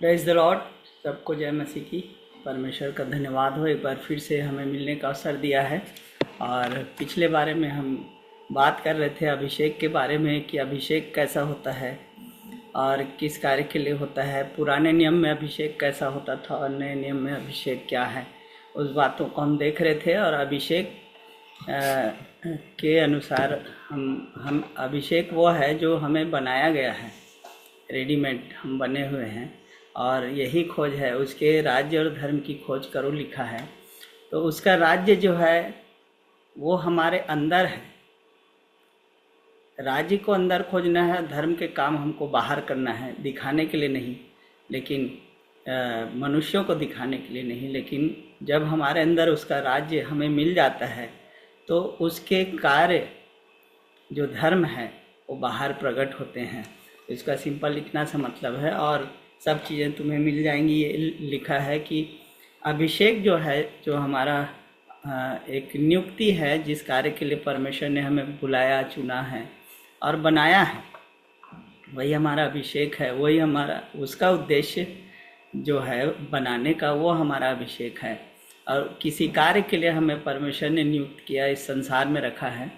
Praise the Lord. सबको जय मसीह की। परमेश्वर का धन्यवाद हो, एक बार फिर से हमें मिलने का अवसर दिया है। और पिछले बारे में हम बात कर रहे थे अभिषेक के बारे में कि अभिषेक कैसा होता है और किस कार्य के लिए होता है। पुराने नियम में अभिषेक कैसा होता था और नए नियम में अभिषेक क्या है, उस बातों को हम देख रहे थे। और अभिषेक के अनुसार हम अभिषेक वो है जो हमें बनाया गया है, रेडीमेड हम बने हुए हैं। और यही खोज है, उसके राज्य और धर्म की खोज करो लिखा है। तो उसका राज्य जो है वो हमारे अंदर है। राज्य को अंदर खोजना है, धर्म के काम हमको बाहर करना है, दिखाने के लिए नहीं, लेकिन मनुष्यों को दिखाने के लिए नहीं। लेकिन जब हमारे अंदर उसका राज्य हमें मिल जाता है तो उसके कार्य जो धर्म है वो बाहर प्रकट होते हैं। इसका सिंपल लिखना सा मतलब है, और सब चीज़ें तुम्हें मिल जाएंगी। ये लिखा है कि अभिषेक जो है, जो हमारा एक नियुक्ति है, जिस कार्य के लिए परमेश्वर ने हमें बुलाया, चुना है और बनाया है, वही हमारा अभिषेक है। वही हमारा, उसका उद्देश्य जो है बनाने का, वो हमारा अभिषेक है। और किसी कार्य के लिए हमें परमेश्वर ने नियुक्त किया, इस संसार में रखा है।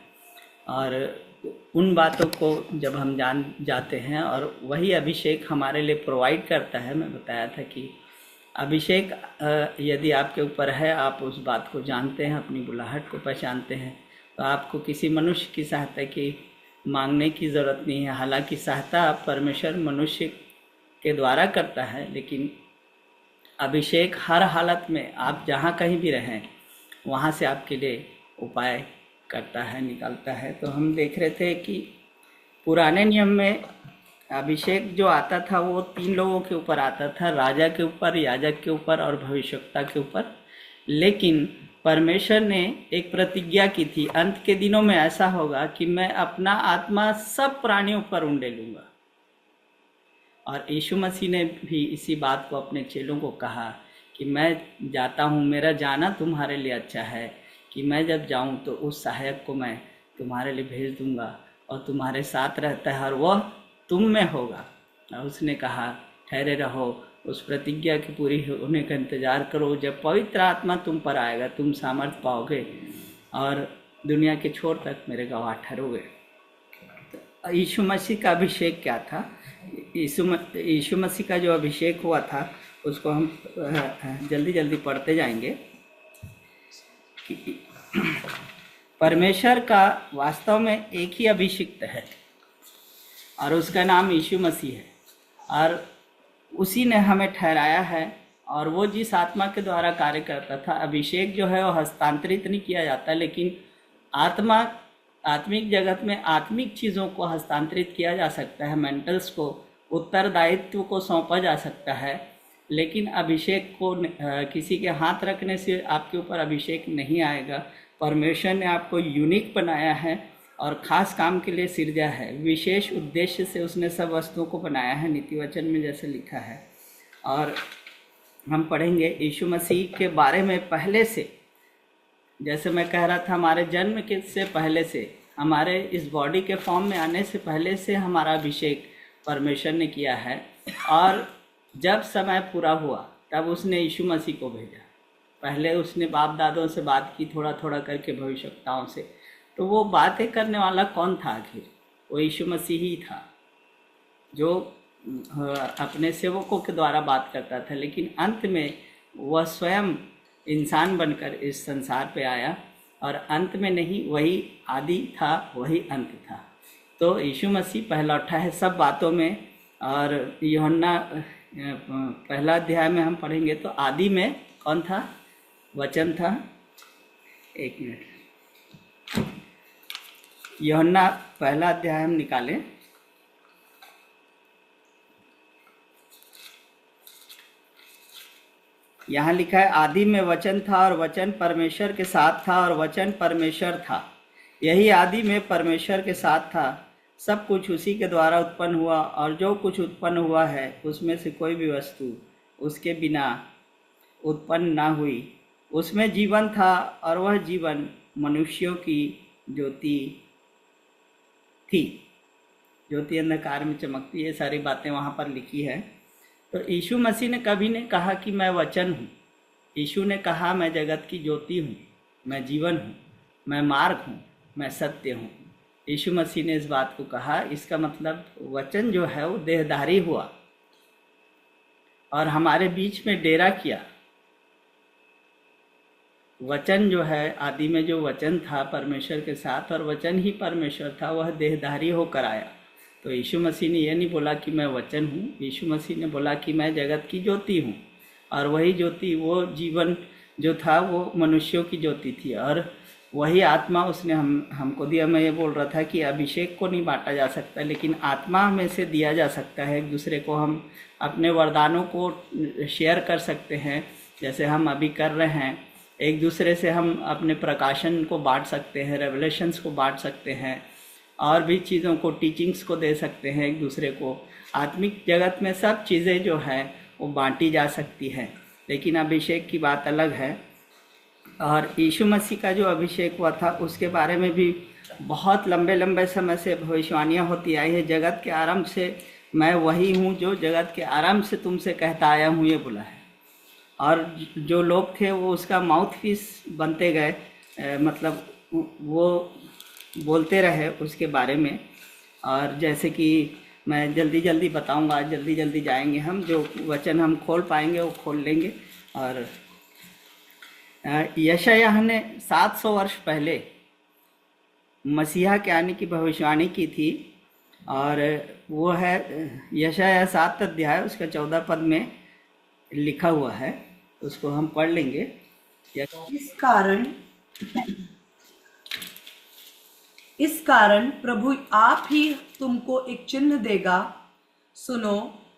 और उन बातों को जब हम जान जाते हैं, और वही अभिषेक हमारे लिए प्रोवाइड करता है। मैं बताया था कि अभिषेक यदि आपके ऊपर है, आप उस बात को जानते हैं, अपनी बुलाहट को पहचानते हैं, तो आपको किसी मनुष्य की सहायता की मांगने की ज़रूरत नहीं है। हालांकि सहायता परमेश्वर मनुष्य के द्वारा करता है, लेकिन अभिषेक हर हालत में, आप जहाँ कहीं भी रहें, वहाँ से आपके लिए उपाय करता है, निकालता है। तो हम देख रहे थे कि पुराने नियम में अभिषेक जो आता था वो 3 लोगों के ऊपर आता था, राजा के ऊपर, याजक के ऊपर और भविष्यवक्ता के ऊपर। लेकिन परमेश्वर ने एक प्रतिज्ञा की थी, अंत के दिनों में ऐसा होगा कि मैं अपना आत्मा सब प्राणियों पर उंडे लूँगा। और यीशु मसीह ने भी इसी बात को अपने चेलों को कहा कि मैं जाता हूँ, मेरा जाना तुम्हारे लिए अच्छा है, कि मैं जब जाऊँ तो उस सहायक को मैं तुम्हारे लिए भेज दूँगा और तुम्हारे साथ रहता है और वह तुम में होगा। और उसने कहा, ठहरे रहो, उस प्रतिज्ञा की पूरी होने का इंतज़ार करो। जब पवित्र आत्मा तुम पर आएगा, तुम सामर्थ पाओगे और दुनिया के छोर तक मेरे गवाह ठहरोगे। यीशु मसीह का अभिषेक क्या था? यीशु मसीह का जो अभिषेक हुआ था उसको हम जल्दी जल्दी पढ़ते जाएंगे। परमेश्वर का वास्तव में एक ही अभिषिक्त है और उसका नाम यीशु मसीह है, और उसी ने हमें ठहराया है। और वो जिस आत्मा के द्वारा कार्य करता था, अभिषेक जो है वो हस्तांतरित नहीं किया जाता, लेकिन आत्मिक जगत में आत्मिक चीज़ों को हस्तांतरित किया जा सकता है, मेंटल्स को, उत्तरदायित्व को सौंपा जा सकता है। लेकिन अभिषेक को किसी के हाथ रखने से आपके ऊपर अभिषेक नहीं आएगा। परमेश्वर ने आपको यूनिक बनाया है और ख़ास काम के लिए सिरजा है। विशेष उद्देश्य से उसने सब वस्तुओं को बनाया है, नीति वचन में जैसे लिखा है। और हम पढ़ेंगे यीशु मसीह के बारे में पहले से, जैसे मैं कह रहा था, हमारे जन्म के से पहले से, हमारे इस बॉडी के फॉर्म में आने से पहले से हमारा अभिषेक परमेश्वर ने किया है। और जब समय पूरा हुआ तब उसने यीशु मसीह को भेजा। पहले उसने बाप दादों से बात की, थोड़ा थोड़ा करके भविष्यवक्ताओं से। तो वो बातें करने वाला कौन था आखिर? वो यीशु मसीह ही था, जो अपने सेवकों के द्वारा बात करता था। लेकिन अंत में वह स्वयं इंसान बनकर इस संसार पे आया, और अंत में नहीं, वही आदि था, वही अंत था। तो यीशु मसीह पहलौठा है सब बातों में। और यूहन्ना पहला अध्याय में हम पढ़ेंगे तो आदि में कौन था? वचन था। एक मिनट, यूहन्ना पहला अध्याय हम निकालें। यहाँ लिखा है, आदि में वचन था और वचन परमेश्वर के साथ था और वचन परमेश्वर था। यही आदि में परमेश्वर के साथ था। सब कुछ उसी के द्वारा उत्पन्न हुआ, और जो कुछ उत्पन्न हुआ है उसमें से कोई भी वस्तु उसके बिना उत्पन्न ना हुई। उसमें जीवन था और वह जीवन मनुष्यों की ज्योति थी। ज्योति अंधकार में चमकती है, सारी बातें वहाँ पर लिखी है। तो यीशु मसीह ने कभी नहीं कहा कि मैं वचन हूँ। यीशु ने कहा मैं जगत की ज्योति हूँ, मैं जीवन हूँ, मैं मार्ग हूँ, मैं सत्य हूँ। यीशु मसीह ने इस बात को कहा। इसका मतलब वचन जो है वो देहधारी हुआ और हमारे बीच में डेरा किया। वचन जो है, आदि में जो वचन था परमेश्वर के साथ, और वचन ही परमेश्वर था, वह देहधारी होकर आया। तो यीशु मसीह ने यह नहीं बोला कि मैं वचन हूँ, यीशु मसीह ने बोला कि मैं जगत की ज्योति हूँ। और वही ज्योति, वो जीवन जो था वो मनुष्यों की ज्योति थी, और वही आत्मा उसने हमको दिया। मैं ये बोल रहा था कि अभिषेक को नहीं बांटा जा सकता, लेकिन आत्मा में से दिया जा सकता है। एक दूसरे को हम अपने वरदानों को शेयर कर सकते हैं, जैसे हम अभी कर रहे हैं। एक दूसरे से हम अपने प्रकाशन को बांट सकते हैं, रेवलेशंस को बांट सकते हैं, और भी चीज़ों को, टीचिंग्स को दे सकते हैं एक दूसरे को। आत्मिक जगत में सब चीज़ें जो है वो बांटी जा सकती है, लेकिन अभिषेक की बात अलग है। और यीशु मसीह का जो अभिषेक हुआ था उसके बारे में भी बहुत लंबे लंबे समय से भविष्यवाणियाँ होती आई है। जगत के आरंभ से मैं वही हूँ जो जगत के आरंभ से तुमसे कहता आया हूँ, ये बोला है। और जो लोग थे वो उसका माउथ पीस बनते गए, मतलब वो बोलते रहे उसके बारे में। और जैसे कि मैं जल्दी जल्दी बताऊंगा, जल्दी जल्दी जाएंगे हम, जो वचन हम खोल पाएंगे वो खोल लेंगे। और यशायाह ने 700 वर्ष पहले मसीहा के आने की भविष्यवाणी की थी, और वो है यशायाह 7 अध्याय उसका 14 पद में लिखा हुआ है, उसको हम पढ़ लेंगे। इस कारण प्रभु आप ही तुमको एक चिन्ह देगा। सुनो,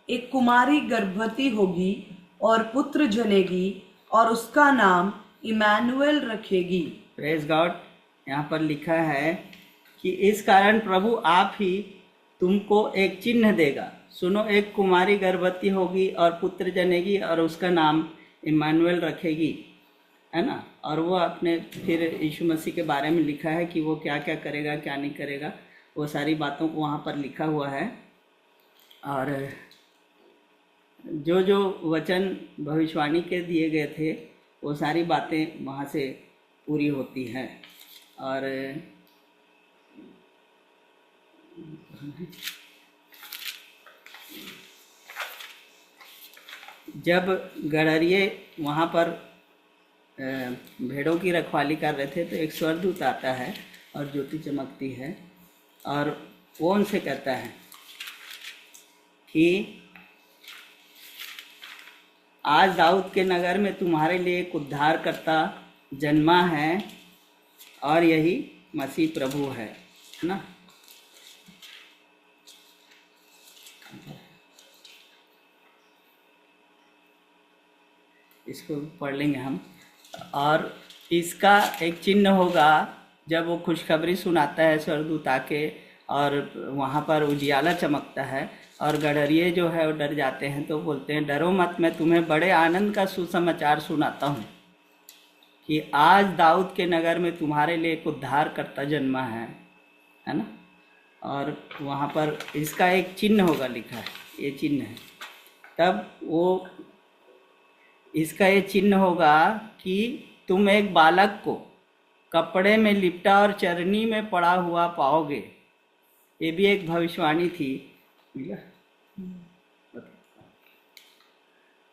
एक कुमारी गर्भवती होगी और पुत्र जनेगी और उसका नाम इमैनुएल रखेगी। Praise God. यहाँ पर लिखा है कि इस कारण प्रभु आप ही तुमको एक चिन्ह देगा। सुनो, एक कुमारी गर्भवती होगी और पुत्र जनेगी और उसका नाम इमैनुएल रखेगी, है ना। और वो अपने फिर यीशु मसीह के बारे में लिखा है कि वो क्या क्या करेगा, क्या नहीं करेगा, वो सारी बातों को वहाँ पर लिखा हुआ है। और जो जो वचन भविष्यवाणी के दिए गए थे वो सारी बातें वहाँ से पूरी होती हैं। और जब गडरिये वहाँ पर भेड़ों की रखवाली कर रहे थे तो एक स्वर्गदूत आता है और ज्योति चमकती है, और वो उनसे कहता है कि आज दाऊद के नगर में तुम्हारे लिए एक उद्धारकर्ता जन्मा है, और यही मसीह प्रभु है ना। इसको पढ़ लेंगे हम। और इसका एक चिन्ह होगा, जब वो खुशखबरी सुनाता है स्वर्गदूत आके, और वहाँ पर उजियाला चमकता है और गडरिये जो है वो डर जाते हैं, तो बोलते हैं डरो मत, मैं तुम्हें बड़े आनंद का सुसमाचार सुनाता हूँ कि आज दाऊद के नगर में तुम्हारे लिए एक उद्धारकर्ता जन्मा है ना। और वहाँ पर इसका एक चिन्ह होगा, लिखा है, ये चिन्ह है। तब वो इसका ये चिन्ह होगा कि तुम एक बालक को कपड़े में लिपटा और चरनी में पड़ा हुआ पाओगे। ये भी एक भविष्यवाणी थी।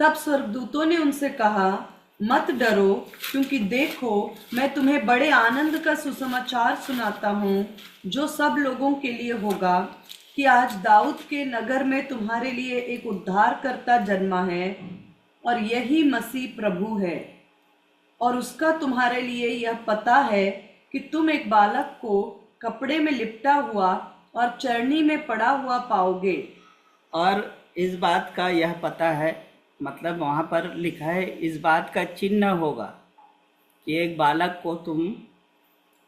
तब स्वर्गदूतों ने उनसे कहा, मत डरो, क्योंकि देखो मैं तुम्हें बड़े आनंद का सुसमाचार सुनाता हूँ, जो सब लोगों के लिए होगा, कि आज दाऊद के नगर में तुम्हारे लिए एक उद्धारकर्ता जन्मा है, और यही मसीह प्रभु है। और उसका तुम्हारे लिए यह पता है कि तुम एक बालक को कपड़े में लिपटा हुआ और चरनी में पड़ा हुआ पाओगे। और इस बात का यह पता है, मतलब वहाँ पर लिखा है इस बात का चिन्ह होगा कि एक बालक को तुम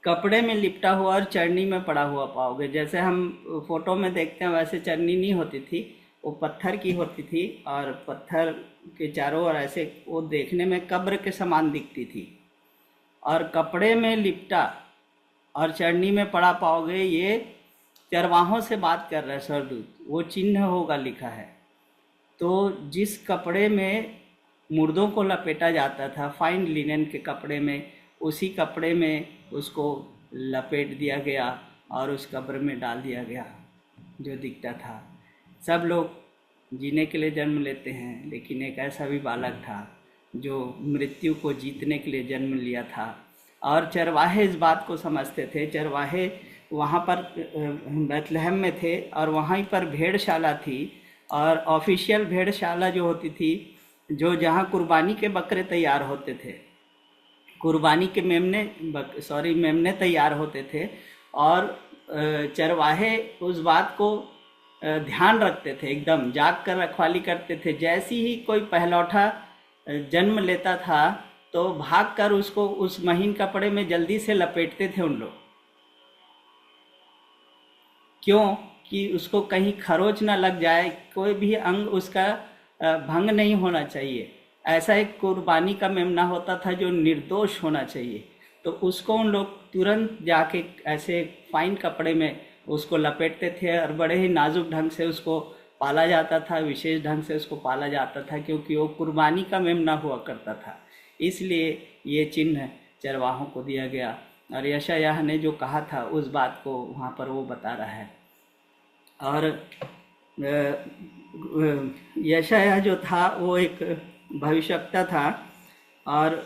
कपड़े में लिपटा हुआ और चरनी में पड़ा हुआ पाओगे। जैसे हम फोटो में देखते हैं वैसे चरनी नहीं होती थी, वो पत्थर की होती थी, और पत्थर के चारों ओर ऐसे वो देखने में कब्र के समान दिखती थी। और कपड़े में लिपटा और चरनी में पड़ा पाओगे, ये चरवाहों से बात कर रहा है स्वर्गदूत, वो चिन्ह होगा, लिखा है। तो जिस कपड़े में मुर्दों को लपेटा जाता था, फाइन लिनन के कपड़े में, उसी कपड़े में उसको लपेट दिया गया और उस कब्र में डाल दिया गया जो दिखता था। सब लोग जीने के लिए जन्म लेते हैं, लेकिन एक ऐसा भी बालक था जो मृत्यु को जीतने के लिए जन्म लिया था। और चरवाहे इस बात को समझते थे। चरवाहे वहाँ पर बैतलहम में थे और वहीं पर भेड़शाला थी, और ऑफिशियल भेड़शाला जो होती थी, जो जहाँ कुर्बानी के बकरे तैयार होते थे, कुर्बानी के मेमने तैयार होते थे। और चरवाहे उस बात को ध्यान रखते थे, एकदम जाग कर रखवाली करते थे। जैसी ही कोई पहलौठा जन्म लेता था तो भागकर उसको उस महीन कपड़े में जल्दी से लपेटते थे उन लोग। क्यों? कि उसको कहीं खरोच ना लग जाए, कोई भी अंग उसका भंग नहीं होना चाहिए। ऐसा एक कुर्बानी का मेमना होता था जो निर्दोष होना चाहिए, तो उसको उन लोग तुरंत जाके ऐसे फाइन कपड़े में उसको लपेटते थे और बड़े ही नाजुक ढंग से उसको पाला जाता था, विशेष ढंग से उसको पाला जाता था, क्योंकि वो कुर्बानी का मेमना हुआ करता था। इसलिए ये चिन्ह चरवाहों को दिया गया। और यशायाह ने जो कहा था उस बात को वहाँ पर वो बता रहा है। और यशायाह जो था वो एक भविष्यवक्ता था, और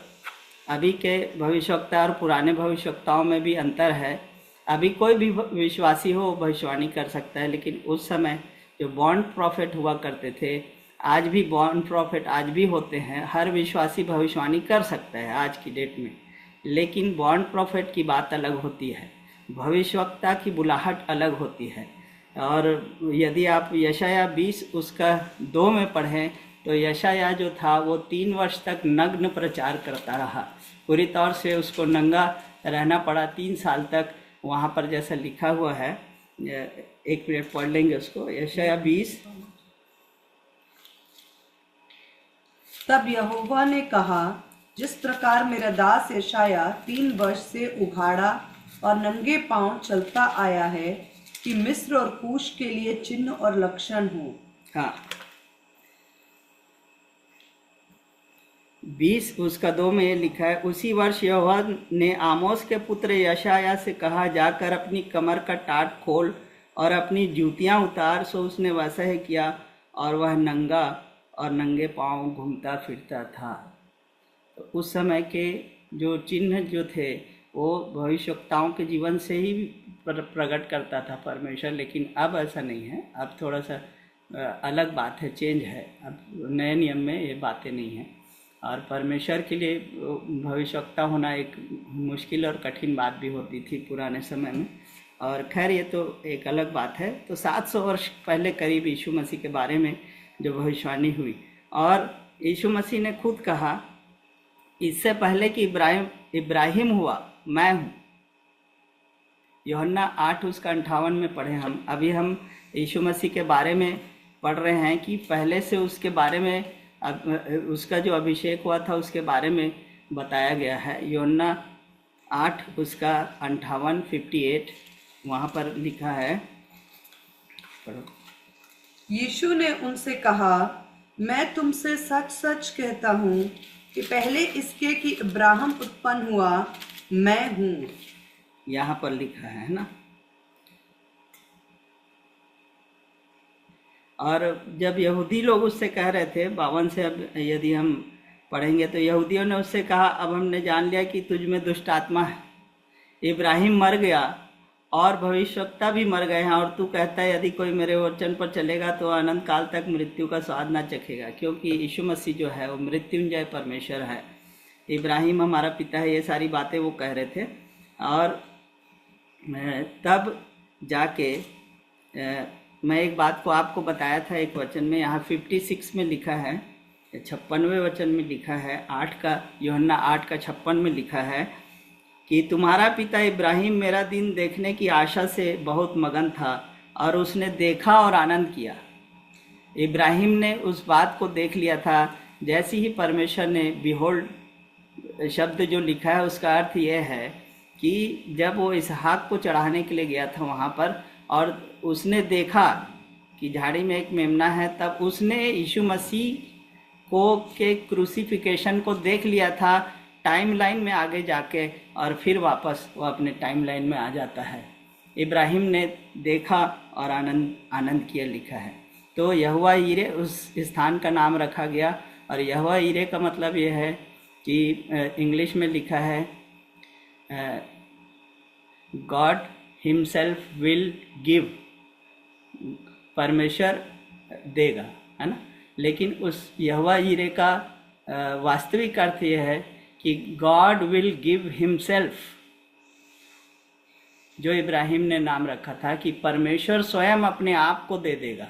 अभी के भविष्यवक्ता और पुराने भविष्यवक्ताओं में भी अंतर है। अभी कोई भी विश्वासी हो भविष्यवाणी कर सकता है, लेकिन उस समय जो बॉन्ड प्रॉफिट हुआ करते थे, आज भी बॉन्ड प्रॉफिट आज भी होते हैं। हर विश्वासी भविष्यवाणी कर सकता है आज की डेट में, लेकिन बॉन्ड प्रॉफिट की बात अलग होती है, भविष्यवक्ता की बुलाहट अलग होती है। और यदि आप यशायाह 20 उसका 2 में पढ़ें तो यशायाह जो था वो 3 वर्ष तक नग्न प्रचार करता रहा। पूरी तौर से उसको नंगा रहना पड़ा 3 साल तक, वहाँ पर जैसा लिखा हुआ है। एक मिनट पढ़ लेंगे उसको, यशायाह 20। तब यहोवा ने कहा, जिस प्रकार मेरा दास यशायाह 3 वर्ष से उघाड़ा और नंगे पांव चलता आया है, कि मिस्र और कूश के लिए चिन्ह और लक्षण हो। हाँ, 20 उसका 2 में ये लिखा है, उसी वर्ष यहोवा ने आमोस के पुत्र यशायाह से कहा, जाकर अपनी कमर का टाट खोल और अपनी जूतियां उतार। सो उसने वैसा ही किया, और वह नंगा और नंगे पांव घूमता फिरता था। तो उस समय के जो चिन्ह जो थे वो भविष्यवक्ताओं के जीवन से ही प्रकट करता था परमेश्वर, लेकिन अब ऐसा नहीं है। अब थोड़ा सा अलग बात है, चेंज है। अब नए नियम में ये बातें नहीं हैं, और परमेश्वर के लिए भविष्यवक्ता होना एक मुश्किल और कठिन बात भी होती थी पुराने समय में। और खैर ये तो एक अलग बात है। तो 700 वर्ष पहले करीब यीशु मसीह के बारे में जो भविष्यवाणी हुई, और यीशु मसीह ने खुद कहा, इससे पहले कि इब्राहिम हुआ मैं हूँ। यूहन्ना 8 उसका 58 में पढ़े हम। अभी हम यीशु मसीह के बारे में पढ़ रहे हैं कि पहले से उसके बारे में, उसका जो अभिषेक हुआ था उसके बारे में बताया गया है। यूहन्ना 8 उसका 58 58 वहाँ पर लिखा है, पढ़ो। यीशु ने उनसे कहा, मैं तुमसे सच सच कहता हूँ कि पहले इसके कि इब्राहिम उत्पन्न हुआ मैं हूँ। यहाँ पर लिखा है ना। और जब यहूदी लोग उससे कह रहे थे 52 से, अब यदि हम पढ़ेंगे तो यहूदियों ने उससे कहा, अब हमने जान लिया कि तुझ में दुष्ट आत्मा है। इब्राहिम मर गया और भविष्यवक्ता भी मर गए हैं, और तू कहता है यदि कोई मेरे वचन पर चलेगा तो अनंत काल तक मृत्यु का स्वाद ना चखेगा। क्योंकि यीशु मसीह जो है वो मृत्युंजय परमेश्वर है। इब्राहिम हमारा पिता है, ये सारी बातें वो कह रहे थे। और तब जाके मैं एक बात को आपको बताया था एक वचन में, यहाँ 56 में लिखा है, 56वें वचन में लिखा है, 8 का यूहन्ना 8 का 56 में लिखा है कि तुम्हारा पिता इब्राहिम मेरा दिन देखने की आशा से बहुत मगन था और उसने देखा और आनंद किया। इब्राहिम ने उस बात को देख लिया था। जैसे ही परमेश्वर ने बिहोल्ड शब्द जो लिखा है उसका अर्थ यह है कि जब वो इसहाक को चढ़ाने के लिए गया था वहाँ पर, और उसने देखा कि झाड़ी में एक मेमना है, तब उसने यीशु मसीह को के क्रूसिफिकेशन को देख लिया था टाइमलाइन में आगे जाके, और फिर वापस वो अपने टाइमलाइन में आ जाता है। इब्राहिम ने देखा और आनंद किया लिखा है। तो यहोवा यीरे उस स्थान का नाम रखा गया। और यहोवा यीरे का मतलब ये है कि इंग्लिश में लिखा है गॉड हिमसेल्फ विल गिव, परमेश्वर देगा, है ना। लेकिन उस यहोवा यीरे का वास्तविक अर्थ यह है कि गॉड विल गिव हिमसेल्फ, जो इब्राहिम ने नाम रखा था कि परमेश्वर स्वयं अपने आप को दे देगा,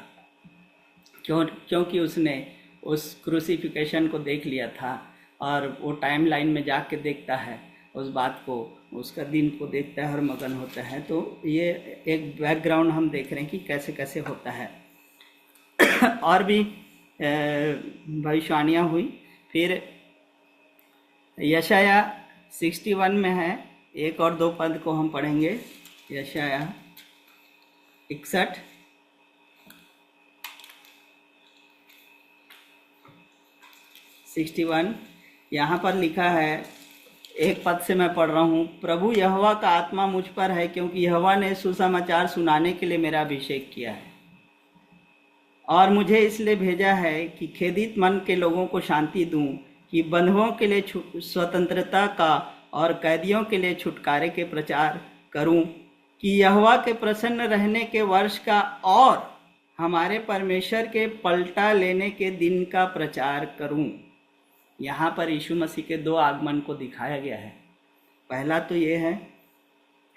क्योंकि उसने उस क्रूसिफिकेशन को देख लिया था और वो टाइम लाइन में जाके देखता है उस बात को, उसका दिन को देखता है और मगन होता है। तो ये एक बैकग्राउंड हम देख रहे हैं कि कैसे कैसे होता है। और भी भविष्यवाणियाँ हुई। फिर यशाया 61 में है, 1 और 2 पद को हम पढ़ेंगे। यशाया 61 61 यहाँ पर लिखा है, 1 पद से मैं पढ़ रहा हूँ। प्रभु यहोवा का आत्मा मुझ पर है, क्योंकि यहोवा ने सुसमाचार सुनाने के लिए मेरा अभिषेक किया है, और मुझे इसलिए भेजा है कि खेदित मन के लोगों को शांति दूं, कि बंधुओं के लिए स्वतंत्रता का और कैदियों के लिए छुटकारे के प्रचार करूं, कि यहोवा के प्रसन्न रहने के वर्ष का और हमारे परमेश्वर के पलटा लेने के दिन का प्रचार करूं। यहाँ पर यीशु मसीह के 2 आगमन को दिखाया गया है। पहला तो ये है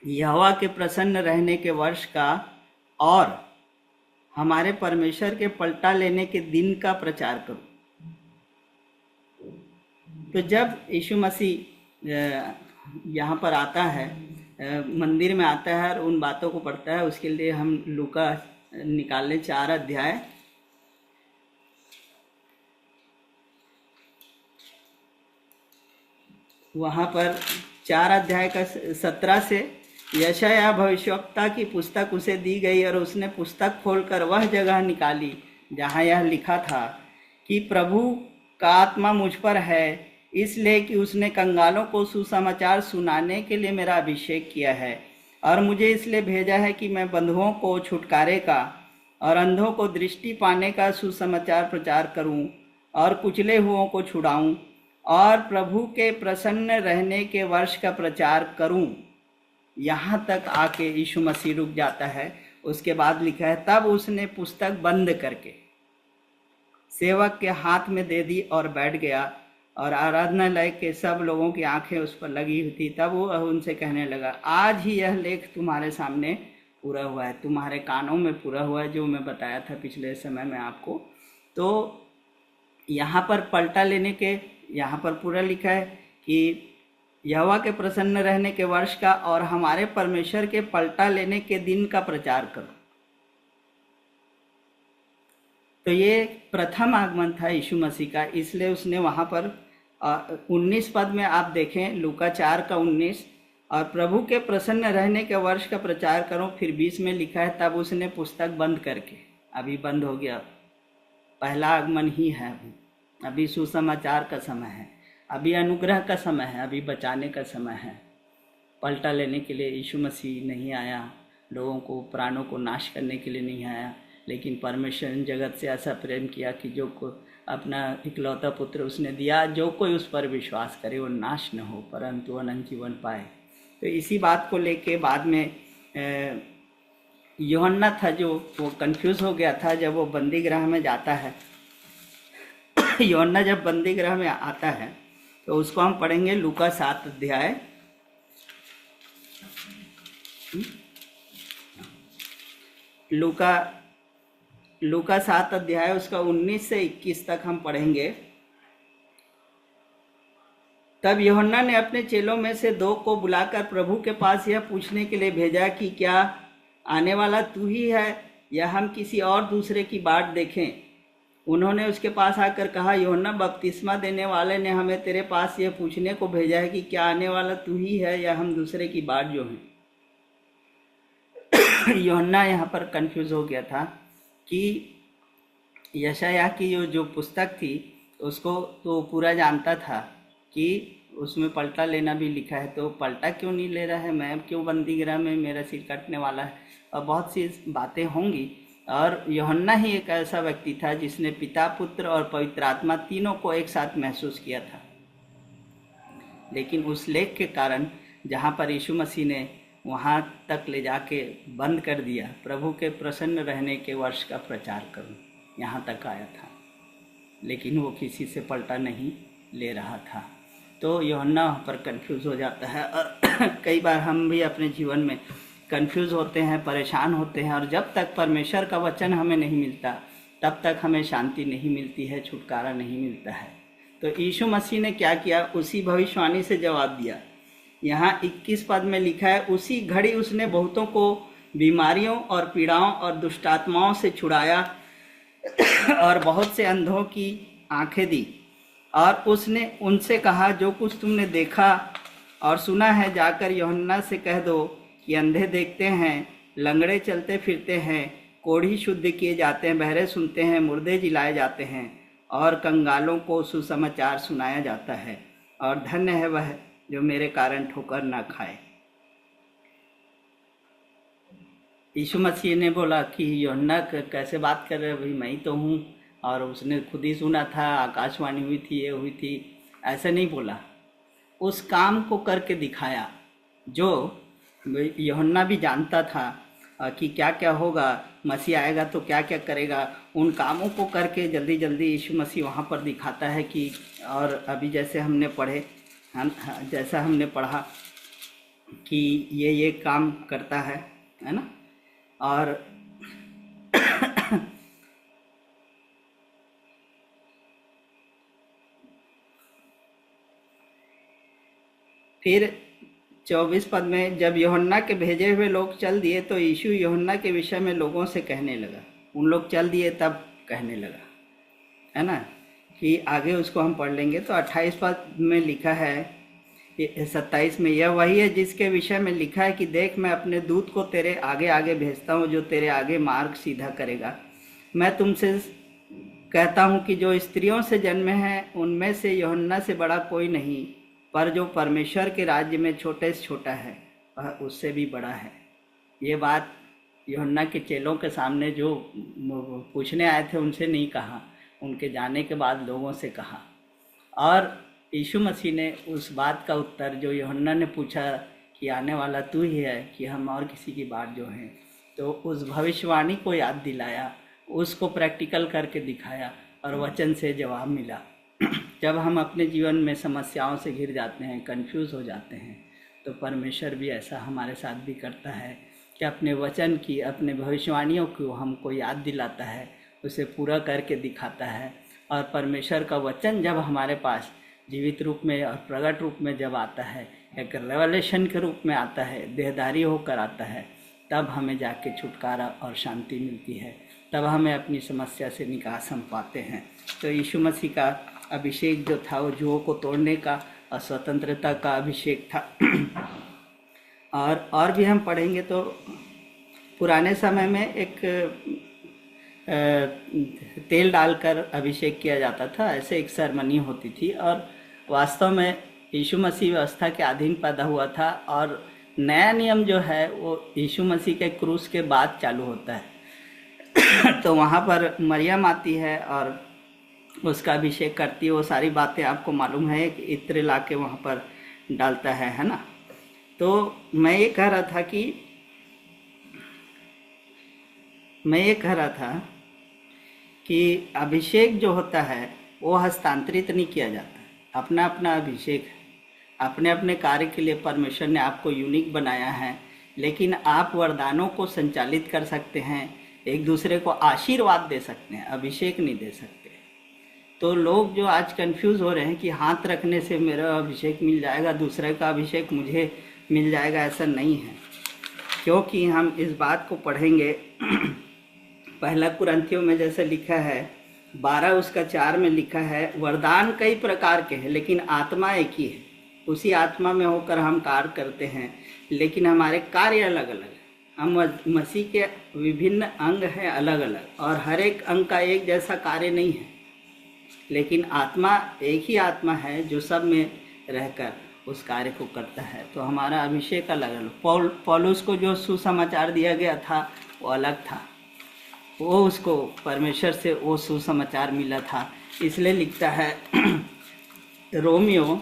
यहोवा के प्रसन्न रहने के वर्ष का और हमारे परमेश्वर के पलटा लेने के दिन का प्रचार करूं। तो जब यीशु मसीह यहाँ पर आता है, मंदिर में आता है और उन बातों को पढ़ता है, उसके लिए हम लूका निकाल लें 4 अध्याय। वहाँ पर 4 अध्याय का 17 से यशाया भविष्यवक्ता की पुस्तक उसे दी गई, और उसने पुस्तक खोलकर वह जगह निकाली जहाँ यह लिखा था कि प्रभु का आत्मा मुझ पर है, इसलिए कि उसने कंगालों को सुसमाचार सुनाने के लिए मेरा अभिषेक किया है, और मुझे इसलिए भेजा है कि मैं बंधुओं को छुटकारे का और अंधों को दृष्टि पाने का सुसमाचार प्रचार करूं, और कुचले हुओं को छुड़ाऊं, और प्रभु के प्रसन्न रहने के वर्ष का प्रचार करूं। यहाँ तक आके यीशु मसीह रुक जाता है। उसके बाद लिखा है, तब उसने पुस्तक बंद करके सेवक के हाथ में दे दी और बैठ गया, और आराधनालय के सब लोगों की आंखें उस पर लगी हुई थी। तब वो उनसे कहने लगा, आज ही यह लेख तुम्हारे सामने पूरा हुआ है, तुम्हारे कानों में पूरा हुआ है, जो मैं बताया था पिछले समय में आपको। तो यहाँ पर पलटा लेने के, यहाँ पर पूरा लिखा है कि यहोवा के प्रसन्न रहने के वर्ष का और हमारे परमेश्वर के पलटा लेने के दिन का प्रचार करो। तो ये प्रथम आगमन था यीशु मसीह का, इसलिए उसने वहाँ पर 19 पद में आप देखें, लूका 4 का 19, और प्रभु के प्रसन्न रहने के वर्ष का प्रचार करो। फिर 20 में लिखा है, तब उसने पुस्तक बंद करके, अभी बंद हो गया, पहला आगमन ही है, अभी सुसमाचार का समय है, अभी अनुग्रह का समय है, अभी बचाने का समय है। पलटा लेने के लिए यीशु मसीह नहीं आया, लोगों को, प्राणों को नाश करने के लिए नहीं आया, लेकिन परमेश्वर ने जगत से ऐसा प्रेम किया कि जो को अपना इकलौता पुत्र उसने दिया, जो कोई उस पर विश्वास करे वो नाश न हो परंतु अनंत जीवन पाए। तो इसी बात को लेके बाद में यूहन्ना था जो वो कंफ्यूज हो गया था जब वो बंदी गृह में जाता है। यूहन्ना जब बंदी गृह में आता है तो उसको हम पढ़ेंगे लूका 7 अध्याय। लूका 7 अध्याय उसका 19 से 21 तक हम पढ़ेंगे। तब यूहन्ना ने अपने चेलों में से 2 को बुलाकर प्रभु के पास यह पूछने के लिए भेजा कि क्या आने वाला तू ही है या हम किसी और दूसरे की बाट देखें। उन्होंने उसके पास आकर कहा, यूहन्ना बपतिस्मा देने वाले ने हमें तेरे पास यह पूछने को भेजा है कि क्या आने वाला तू ही है या हम दूसरे की बाट जो हैं। यूहन्ना यहाँ पर कंफ्यूज हो गया था कि यशायाह की जो पुस्तक थी उसको तो पूरा जानता था कि उसमें पलटा लेना भी लिखा है, तो पलटा क्यों नहीं ले रहा है, मैं क्यों बंदी गृह में, मेरा सिर कटने वाला है, और बहुत सी बातें होंगी। और यूहन्ना ही एक ऐसा व्यक्ति था जिसने पिता, पुत्र और पवित्र आत्मा तीनों को एक साथ महसूस किया था। लेकिन उस लेख के कारण जहाँ पर यीशु मसीह ने वहाँ तक ले जाके बंद कर दिया, प्रभु के प्रसन्न रहने के वर्ष का प्रचार करूँ, यहाँ तक आया था, लेकिन वो किसी से पलटा नहीं ले रहा था। तो यूहन्ना वहाँ पर कंफ्यूज हो जाता है। और कई बार हम भी अपने जीवन में कंफ्यूज होते हैं, परेशान होते हैं, और जब तक परमेश्वर का वचन हमें नहीं मिलता तब तक हमें शांति नहीं मिलती है, छुटकारा नहीं मिलता है। तो यीशु मसीह ने क्या किया, उसी भविष्यवाणी से जवाब दिया। यहाँ 21 पद में लिखा है, उसी घड़ी उसने बहुतों को बीमारियों और पीड़ाओं और दुष्टात्माओं से छुड़ाया और बहुत से अंधों की आंखें दी। और उसने उनसे कहा, जो कुछ तुमने देखा और सुना है जाकर यूहन्ना से कह दो कि अंधे देखते हैं, लंगड़े चलते फिरते हैं, कोढ़ी शुद्ध किए जाते हैं, बहरे सुनते हैं, मुर्दे जिलाए जाते हैं, और कंगालों को सुसमाचार सुनाया जाता है, और धन्य है वह जो मेरे कारण ठोकर ना खाए। यीशु मसीह ने बोला कि यूहन्ना कैसे बात कर रहे हो, भाई मैं ही तो हूँ, और उसने खुद ही सुना था, आकाशवाणी हुई थी, ये हुई थी, ऐसा नहीं बोला। उस काम को करके दिखाया जो यूहन्ना भी जानता था कि क्या क्या होगा, मसीह आएगा तो क्या क्या करेगा। उन कामों को करके जल्दी जल्दी यीशु मसीह वहाँ पर दिखाता है कि, और अभी जैसे हमने जैसा हमने पढ़ा कि ये काम करता है ना। और फिर 24 पद में, जब यूहन्ना के भेजे हुए लोग चल दिए तो यीशु यूहन्ना के विषय में लोगों से कहने लगा। उन लोग चल दिए तब कहने लगा, है ना, कि आगे उसको हम पढ़ लेंगे। तो 28 पद में लिखा है, 27 में, यह वही है जिसके विषय में लिखा है कि देख मैं अपने दूत को तेरे आगे आगे भेजता हूँ, जो तेरे आगे मार्ग सीधा करेगा। मैं तुमसे कहता हूँ कि जो स्त्रियों से जन्मे हैं उनमें से यूहन्ना से बड़ा कोई नहीं, पर जो परमेश्वर के राज्य में छोटे से छोटा है वह उससे भी बड़ा है। ये बात यूहन्ना के चेलों के सामने जो पूछने आए थे उनसे नहीं कहा, उनके जाने के बाद लोगों से कहा। और यीशु मसीह ने उस बात का उत्तर जो यूहन्ना ने पूछा कि आने वाला तू ही है कि हम और किसी की बात जो है, तो उस भविष्यवाणी को याद दिलाया, उसको प्रैक्टिकल करके दिखाया और वचन से जवाब मिला। जब हम अपने जीवन में समस्याओं से घिर जाते हैं, कंफ्यूज हो जाते हैं, तो परमेश्वर भी ऐसा हमारे साथ भी करता है कि अपने वचन की, अपने भविष्यवाणियों को हमको याद दिलाता है, उसे पूरा करके दिखाता है। और परमेश्वर का वचन जब हमारे पास जीवित रूप में और प्रकट रूप में जब आता है, एक रेवलेशन के रूप में आता है, देहधारी होकर आता है, तब हमें जाके छुटकारा और शांति मिलती है, तब हमें अपनी समस्या से निकास हम पाते हैं। तो यीशु मसीह का अभिषेक जो था वो जुओं को तोड़ने का और स्वतंत्रता का अभिषेक था। और भी हम पढ़ेंगे तो पुराने समय में एक तेल डालकर अभिषेक किया जाता था, ऐसे एक सेरेमनी होती थी। और वास्तव में यीशु मसीह व्यवस्था के अधीन पैदा हुआ था, और नया नियम जो है वो यीशु मसीह के क्रूस के बाद चालू होता है। तो वहाँ पर मरियम आती है और उसका अभिषेक करती है, वो सारी बातें आपको मालूम है, कि इत्र ला के वहाँ पर डालता है ना। तो मैं ये कह रहा था कि अभिषेक जो होता है वो हस्तांतरित नहीं किया जाता। अपना अपना अभिषेक, अपने अपने कार्य के लिए परमेश्वर ने आपको यूनिक बनाया है, लेकिन आप वरदानों को संचालित कर सकते हैं, एक दूसरे को आशीर्वाद दे सकते हैं, अभिषेक नहीं दे सकते। तो लोग जो आज कंफ्यूज हो रहे हैं कि हाथ रखने से मेरा अभिषेक मिल जाएगा, दूसरे का अभिषेक मुझे मिल जाएगा, ऐसा नहीं है। क्योंकि हम इस बात को पढ़ेंगे, पहला कुरिन्थियों में जैसे लिखा है 12:4 में लिखा है, वरदान कई प्रकार के हैं लेकिन आत्मा एक ही है। उसी आत्मा में होकर हम कार्य करते हैं, लेकिन हमारे कार्य अलग अलग हैं। हम मसीह के विभिन्न अंग हैं अलग अलग, और हर एक अंग का एक जैसा कार्य नहीं है, लेकिन आत्मा एक ही आत्मा है जो सब में रहकर उस कार्य को करता है। तो हमारा अभिषेक अलग अलग। पौलुस को जो सुसमाचार दिया गया था वो अलग था, वो उसको परमेश्वर से वो सुसमाचार मिला था। इसलिए लिखता है रोमियो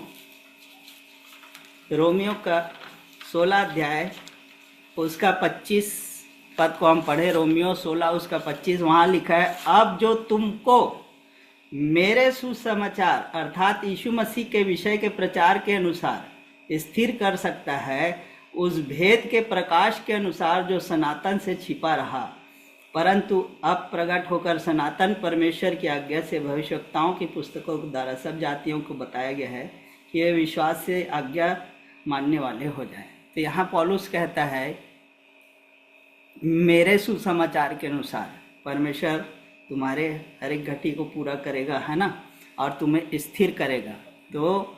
का 16 अध्याय उसका 25 पद को हम पढ़े। रोमियो 16 उसका 25, वहाँ लिखा है, अब जो तुमको मेरे सुसमाचार अर्थात यीशु मसीह के विषय के प्रचार के अनुसार स्थिर कर सकता है, उस भेद के प्रकाश के अनुसार जो सनातन से छिपा रहा, परंतु अब प्रकट होकर सनातन परमेश्वर की आज्ञा से भविष्यवक्ताओं की पुस्तकों के द्वारा सब जातियों को बताया गया है कि वे विश्वास से आज्ञा मानने वाले हो जाए। तो यहाँ पौलुस कहता है मेरे सुसमाचार के अनुसार परमेश्वर तुम्हारे हर एक घटी को पूरा करेगा, है ना, और तुम्हें स्थिर करेगा। तो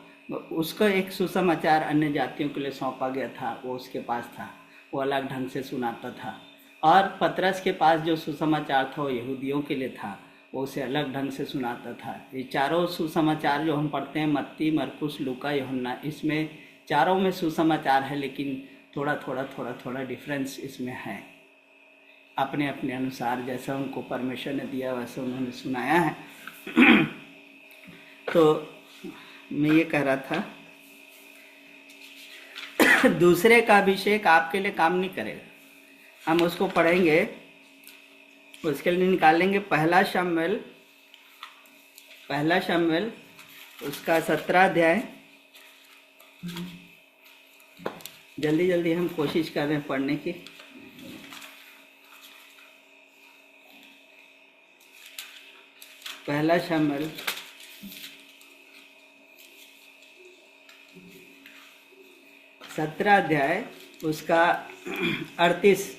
उसको एक सुसमाचार अन्य जातियों के लिए सौंपा गया था, वो उसके पास था, वो अलग ढंग से सुनाता था। और पतरस के पास जो सुसमाचार था वो यहूदियों के लिए था, वो उसे अलग ढंग से सुनाता था। ये चारों सुसमाचार जो हम पढ़ते हैं, मत्ती, मरकुस, लूका, यूहन्ना, इसमें चारों में सुसमाचार है, लेकिन थोड़ा थोड़ा डिफरेंस इसमें है। अपने अपने अनुसार जैसा उनको परमेश्वर ने दिया वैसा उन्होंने सुनाया है। तो मैं ये कह रहा था दूसरे का अभिषेक आपके लिए काम नहीं करेगा। हम उसको पढ़ेंगे, उसके लिए निकालेंगे पहला शमूएल उसका 17 अध्याय। जल्दी हम कोशिश कर रहे हैं पढ़ने की। पहला शमूएल 17 अध्याय उसका 38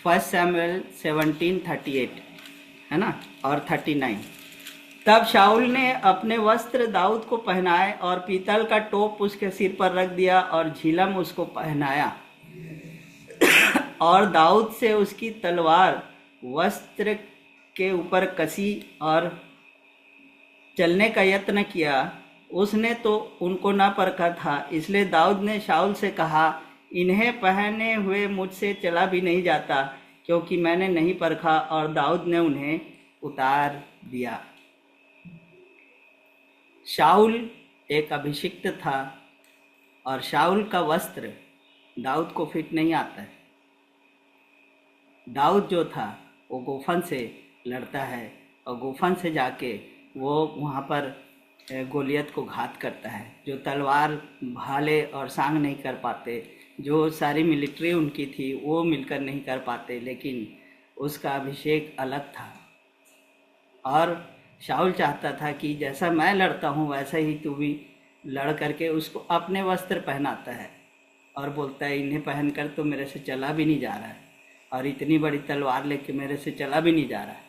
फर्स्ट शमूएल 17:38 है ना, और 39। तब शाऊल ने अपने वस्त्र दाऊद को पहनाए और पीतल का टोप उसके सिर पर रख दिया और झिलम उसको पहनाया, और दाऊद से उसकी तलवार वस्त्र के ऊपर कसी और चलने का यत्न किया। उसने तो उनको न परखा था, इसलिए दाऊद ने शाऊल से कहा, इन्हें पहने हुए मुझसे चला भी नहीं जाता, क्योंकि मैंने नहीं परखा। और दाऊद ने उन्हें उतार दिया। शाऊल एक अभिषिक्त था और शाऊल का वस्त्र दाऊद को फिट नहीं आता है। दाऊद जो था वो गोफन से लड़ता है और गोफन से जाके वो वहाँ पर गोलियत को घात करता है, जो तलवार, भाले और सांग नहीं कर पाते, जो सारी मिलिट्री उनकी थी वो मिलकर नहीं कर पाते, लेकिन उसका अभिषेक अलग था। और शाऊल चाहता था कि जैसा मैं लड़ता हूँ वैसा ही तू भी लड़ करके उसको अपने वस्त्र पहनाता है और बोलता है इन्हें पहनकर तो मेरे से चला भी नहीं जा रहा है, और इतनी बड़ी तलवार लेके मेरे से चला भी नहीं जा रहा है।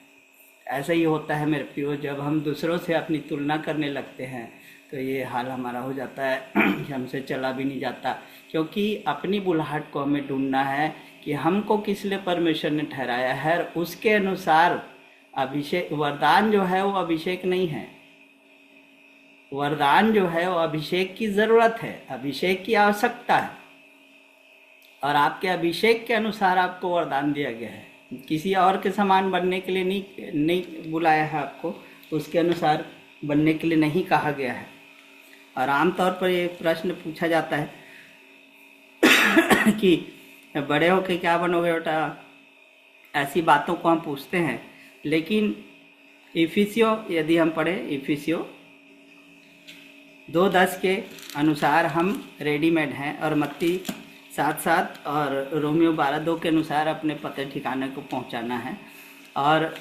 ऐसा ही होता है मेरे प्रियो, जब हम दूसरों से अपनी तुलना करने लगते हैं तो ये हाल हमारा हो जाता है कि हमसे चला भी नहीं जाता, क्योंकि अपनी बुलाहट को हमें ढूंढना है कि हमको किस लिए परमेश्वर ने ठहराया है, उसके अनुसार अभिषेक। वरदान जो है वो अभिषेक नहीं है, वरदान जो है वो अभिषेक की ज़रूरत है, अभिषेक की आवश्यकता है, और आपके अभिषेक के अनुसार आपको वरदान दिया गया है। किसी और के समान बनने के लिए नहीं बुलाया है आपको, उसके अनुसार बनने के लिए नहीं कहा गया है। और आमतौर पर ये प्रश्न पूछा जाता है कि बड़े होके क्या बनोगे बेटा, ऐसी बातों को हम पूछते हैं। लेकिन इफिसियो यदि हम पढ़े, इफिसियो 2:10 के अनुसार हम रेडीमेड हैं, और मत्ती 7:7 और रोमियो 12:2 के अनुसार अपने पते ठिकाने को पहुंचाना है। और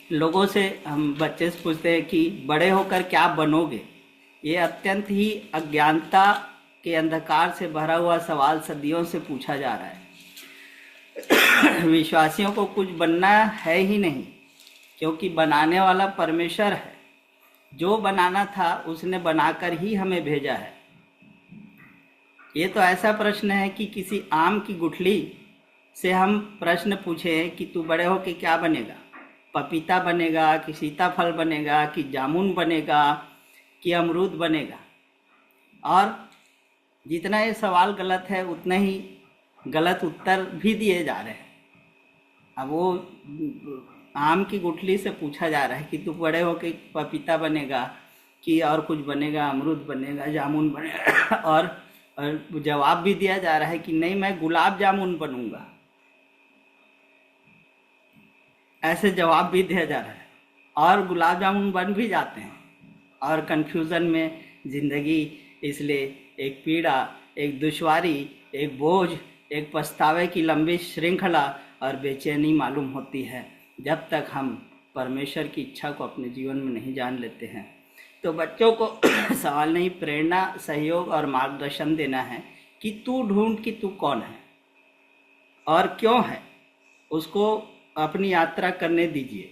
लोगों से, हम बच्चे से पूछते हैं कि बड़े होकर क्या बनोगे। ये अत्यंत ही अज्ञानता के अंधकार से भरा हुआ सवाल सदियों से पूछा जा रहा है। विश्वासियों को कुछ बनना है ही नहीं, क्योंकि बनाने वाला परमेश्वर है। जो बनाना था उसने बनाकर ही हमें भेजा है। ये तो ऐसा प्रश्न है कि किसी आम की गुठली से हम प्रश्न पूछे कि तू बड़े होके क्या बनेगा, पपीता बनेगा कि सीताफल बनेगा कि जामुन बनेगा कि अमरूद बनेगा, और जितना ये सवाल गलत है उतना ही गलत उत्तर भी दिए जा रहे हैं। अब वो आम की गुठली से पूछा जा रहा है कि तू बड़े होके पपीता बनेगा कि और कुछ बनेगा, अमरूद बनेगा, जामुन बनेगा, और जवाब भी दिया जा रहा है कि नहीं, मैं गुलाब जामुन बनूंगा। ऐसे जवाब भी दिया जा रहा है और गुलाब जामुन बन भी जाते हैं। और कन्फ्यूज़न में ज़िंदगी इसलिए एक पीड़ा, एक दुश्वारी, एक बोझ, एक पछतावे की लंबी श्रृंखला और बेचैनी मालूम होती है जब तक हम परमेश्वर की इच्छा को अपने जीवन में नहीं जान लेते हैं। तो बच्चों को सवाल नहीं, प्रेरणा, सहयोग और मार्गदर्शन देना है कि तू ढूंढ कि तू कौन है और क्यों है, उसको अपनी यात्रा करने दीजिए।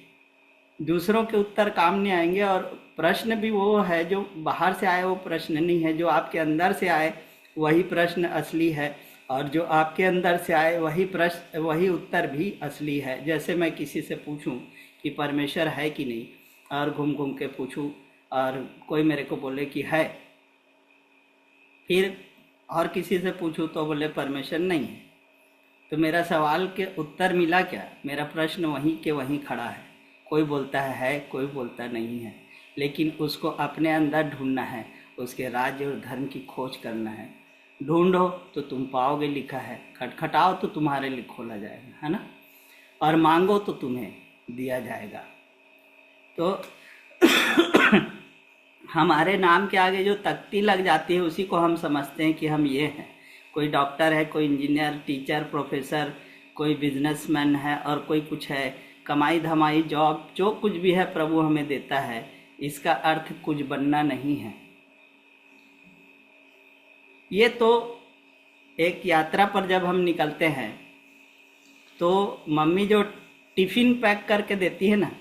दूसरों के उत्तर काम नहीं आएंगे, और प्रश्न भी वो है जो बाहर से आए वो प्रश्न नहीं है, जो आपके अंदर से आए वही प्रश्न असली है, और जो आपके अंदर से आए वही प्रश्न, वही उत्तर भी असली है। जैसे मैं किसी से पूछूं कि परमेश्वर है कि नहीं, और घूम घूम के पूछूं और कोई मेरे को बोले कि है, फिर और किसी से पूछूं तो बोले परमेश्वर नहीं है, तो मेरा सवाल के उत्तर मिला क्या? मेरा प्रश्न वहीं के वहीं खड़ा है। कोई बोलता है, कोई बोलता नहीं है, लेकिन उसको अपने अंदर ढूंढना है, उसके राज्य और धर्म की खोज करना है। ढूंढो तो तुम पाओगे, लिखा है, खटखटाओ तो तुम्हारे लिए खोला जाएगा, है ना, और मांगो तो तुम्हें दिया जाएगा। तो हमारे नाम के आगे जो तख्ती लग जाती है उसी को हम समझते हैं कि हम ये हैं। कोई डॉक्टर है, कोई इंजीनियर, टीचर, प्रोफेसर, कोई बिजनेसमैन है, और कोई कुछ है, कमाई धमाई, जॉब, जो कुछ भी है प्रभु हमें देता है। इसका अर्थ कुछ बनना नहीं है। ये तो एक यात्रा पर जब हम निकलते हैं तो मम्मी जो टिफ़िन पैक करके देती है ना,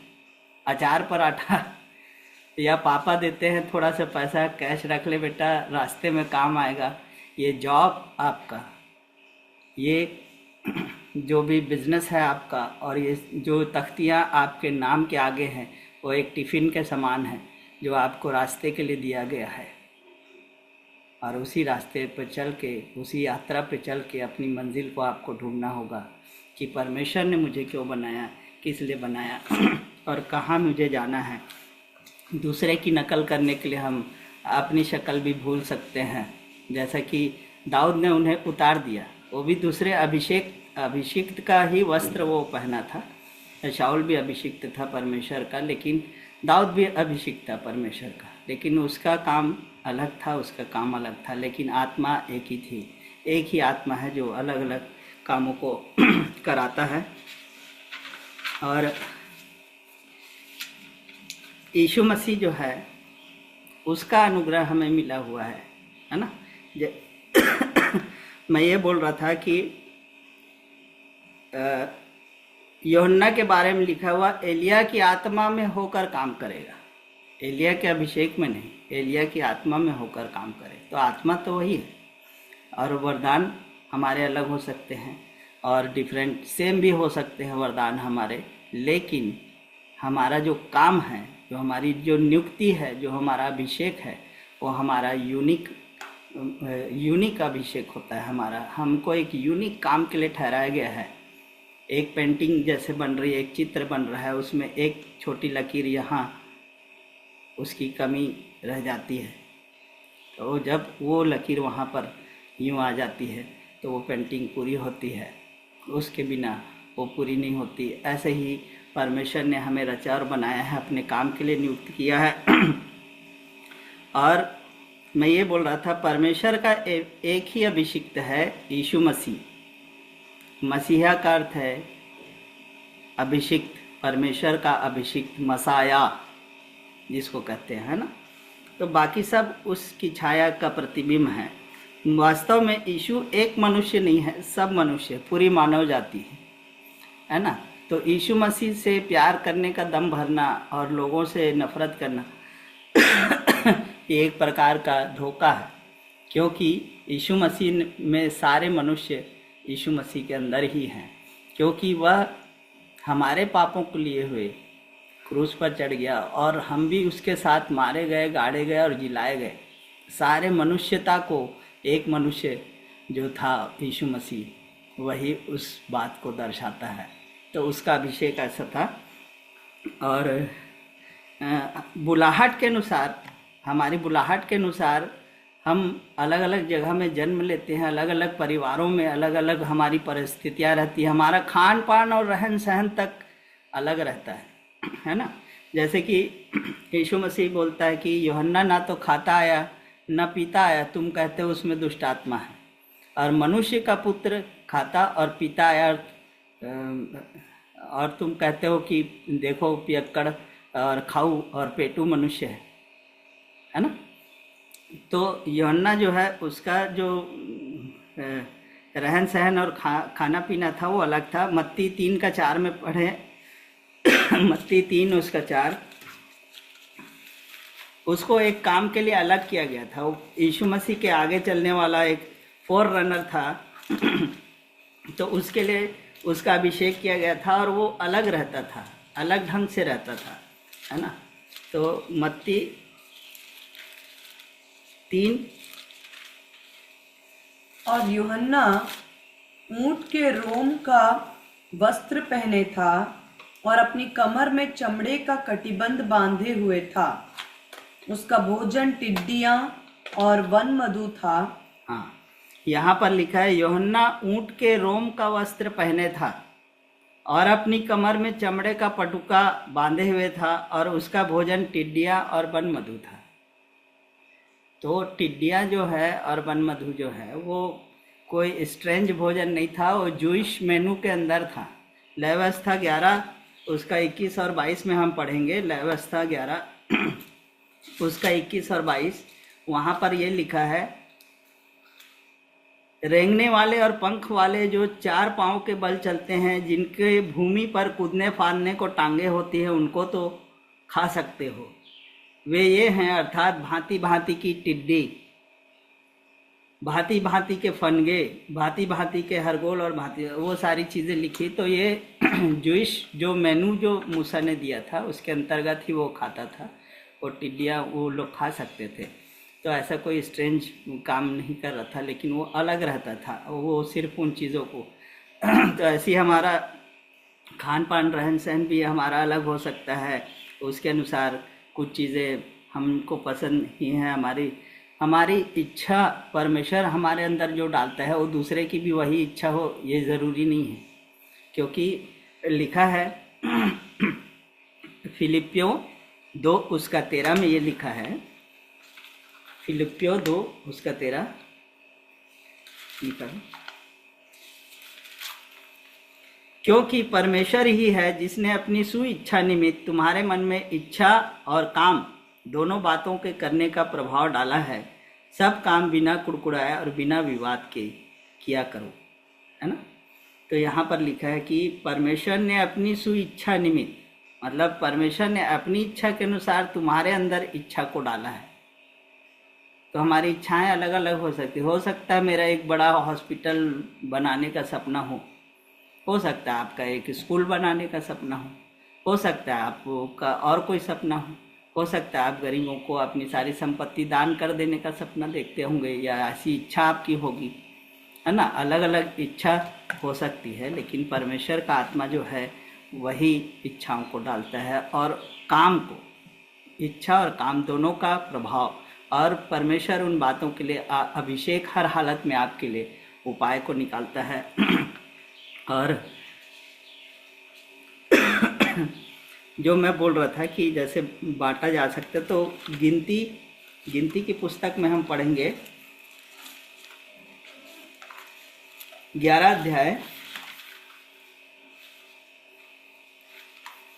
अचार पराठा, या पापा देते हैं थोड़ा सा पैसा, कैश रख ले बेटा, रास्ते में काम आएगा। ये जॉब आपका, ये जो भी बिजनेस है आपका, और ये जो तख्तियाँ आपके नाम के आगे हैं, वो एक टिफ़िन के समान है जो आपको रास्ते के लिए दिया गया है। और उसी रास्ते पर चल के, उसी यात्रा पे चल के अपनी मंजिल को आपको ढूंढना होगा कि परमेश्वर ने मुझे क्यों बनाया, किस लिए बनाया, और कहाँ मुझे जाना है। दूसरे की नकल करने के लिए हम अपनी शक्ल भी भूल सकते हैं, जैसा कि दाऊद ने उन्हें उतार दिया। वो भी दूसरे अभिषिक्त का ही वस्त्र वो पहना था। शाऊल भी अभिषिक्त था परमेश्वर का, लेकिन दाऊद भी अभिषिक्त था परमेश्वर का, लेकिन उसका काम अलग था, उसका काम अलग था। लेकिन आत्मा एक ही थी, एक ही आत्मा है जो अलग अलग कामों को कराता है। और यीशु मसीह जो है उसका अनुग्रह हमें मिला हुआ है ना। मैं ये बोल रहा था कि यूहन्ना के बारे में लिखा हुआ, एलिया की आत्मा में होकर काम करेगा। एलिया के अभिषेक में नहीं, एलिया की आत्मा में होकर काम करे। तो आत्मा तो वही है, और वरदान हमारे अलग हो सकते हैं और डिफरेंट सेम भी हो सकते हैं वरदान हमारे, लेकिन हमारा जो काम है, जो हमारी जो नियुक्ति है, जो हमारा अभिषेक है, वो हमारा यूनिक अभिषेक होता है हमारा। हमको एक यूनिक काम के लिए ठहराया गया है। एक पेंटिंग जैसे बन रही है, एक चित्र बन रहा है, उसमें एक छोटी लकीर यहाँ उसकी कमी रह जाती है, तो जब वो लकीर वहाँ पर यूँ आ जाती है तो वो पेंटिंग पूरी होती है, उसके बिना वो पूरी नहीं होती। ऐसे ही परमेश्वर ने हमें रचा और बनाया है, अपने काम के लिए नियुक्त किया है। और मैं ये बोल रहा था, परमेश्वर का एक ही अभिषिक्त है, यीशु मसीह। मसीहा का अर्थ है अभिषिक्त, परमेश्वर का अभिषिक्त, मसाया जिसको कहते हैं, है ना। तो बाकी सब उसकी छाया का प्रतिबिंब है। वास्तव में यीशु एक मनुष्य नहीं है, सब मनुष्य, पूरी मानव जाति है ना। तो यीशु मसीह से प्यार करने का दम भरना और लोगों से नफरत करना ये एक प्रकार का धोखा है। क्योंकि यीशु मसीह में सारे मनुष्य यीशु मसीह के अंदर ही हैं, क्योंकि वह हमारे पापों को लिए हुए क्रूस पर चढ़ गया और हम भी उसके साथ मारे गए, गाड़े गए और जिलाए गए। सारे मनुष्यता को एक मनुष्य जो था यीशु मसीह, वही उस बात को दर्शाता है। तो उसका अभिषेक ऐसा था। और बुलाहट के अनुसार, हमारी बुलाहट के अनुसार हम अलग अलग जगह में जन्म लेते हैं, अलग अलग परिवारों में अलग अलग हमारी परिस्थितियाँ रहती हैं, हमारा खान पान और रहन सहन तक अलग रहता है ना। जैसे कि यीशु मसीह बोलता है कि यूहन्ना ना तो खाता आया न पीता आया, तुम कहते हो उसमें दुष्ट आत्मा है, और मनुष्य का पुत्र खाता और पीता आया और तुम कहते हो कि देखो पियक्कड़ और खाऊ और पेटू मनुष्य है ना। तो यूहन्ना जो है उसका जो रहन सहन और खाना पीना था वो अलग था। मत्ती 3:4 में पढ़े, मत्ती 3 उसका 4, उसको एक काम के लिए अलग किया गया था। वो यीशु मसीह के आगे चलने वाला एक फोर रनर था तो उसके लिए उसका अभिषेक किया गया था और वो अलग रहता था, अलग ढंग से रहता था, है ना। तो मत्ती 3। और यूहन्ना ऊंट के रोम का वस्त्र पहने था और अपनी कमर में चमड़े का कटिबंध बांधे हुए था। उसका भोजन टिड्डियां और वन मधु था। हाँ, यहाँ पर लिखा है यूहन्ना ऊंट के रोम का वस्त्र पहने था और अपनी कमर में चमड़े का पटुका बांधे हुए था और उसका भोजन टिड्डियां और वन मधु था। तो टिड्डियां जो है और वन मधु जो है वो कोई स्ट्रेंज भोजन नहीं था, वो जूइश मेनू के अंदर था। लय व्यवस्था 11 उसका 21 और 22 में हम पढ़ेंगे। लय व्यवस्था 11 उसका 21 और 22, वहाँ पर ये लिखा है रेंगने वाले और पंख वाले जो 4 पाँव के बल चलते हैं, जिनके भूमि पर कूदने फाड़ने को टांगे होती है, उनको तो खा सकते हो। वे ये हैं, अर्थात भांति भांति की टिड्डी, भांति भांति के फनगे, भांति भांति के हरगोल और भांति वो सारी चीज़ें लिखी। तो ये जूइश जो मेनू जो मूसा ने दिया था उसके अंतर्गत ही वो खाता था। और टिड्डियाँ वो लोग खा सकते थे। तो ऐसा कोई स्ट्रेंज काम नहीं कर रहा था, लेकिन वो अलग रहता था, वो सिर्फ उन चीज़ों को तो ऐसी हमारा खान पान रहन सहन भी हमारा अलग हो सकता है। उसके अनुसार कुछ चीज़ें हमको पसंद ही हैं। हमारी इच्छा परमेश्वर हमारे अंदर जो डालता है वो दूसरे की भी वही इच्छा हो, ये ज़रूरी नहीं है। क्योंकि लिखा है फिलिपियों 2 उसका 13 में ये लिखा है, फिलिपियों 2 उसका 13 लिखा है, क्योंकि परमेश्वर ही है जिसने अपनी सुइच्छा निमित्त तुम्हारे मन में इच्छा और काम दोनों बातों के करने का प्रभाव डाला है। सब काम बिना कुड़कुड़ाए और बिना विवाद के किया करो, है ना। तो यहाँ पर लिखा है कि परमेश्वर ने अपनी सुइच्छा निमित्त, मतलब परमेश्वर ने अपनी इच्छा के अनुसार तुम्हारे अंदर इच्छा को डाला है। तो हमारी इच्छाएं अलग अलग हो सकता है मेरा एक बड़ा हॉस्पिटल बनाने का सपना हो सकता है आपका एक स्कूल बनाने का सपना हो सकता है आपका और कोई सपना हो सकता है आप गरीबों को अपनी सारी संपत्ति दान कर देने का सपना देखते होंगे, या ऐसी इच्छा आपकी होगी, है ना। अलग अलग इच्छा हो सकती है, लेकिन परमेश्वर का आत्मा जो है वही इच्छाओं को डालता है और काम को, इच्छा और काम दोनों का प्रभाव। और परमेश्वर उन बातों के लिए अभिषेक हर हालत में आपके लिए उपाय को निकालता है। और जो मैं बोल रहा था कि जैसे बांटा जा सकता है, तो गिनती की पुस्तक में हम पढ़ेंगे 11 अध्याय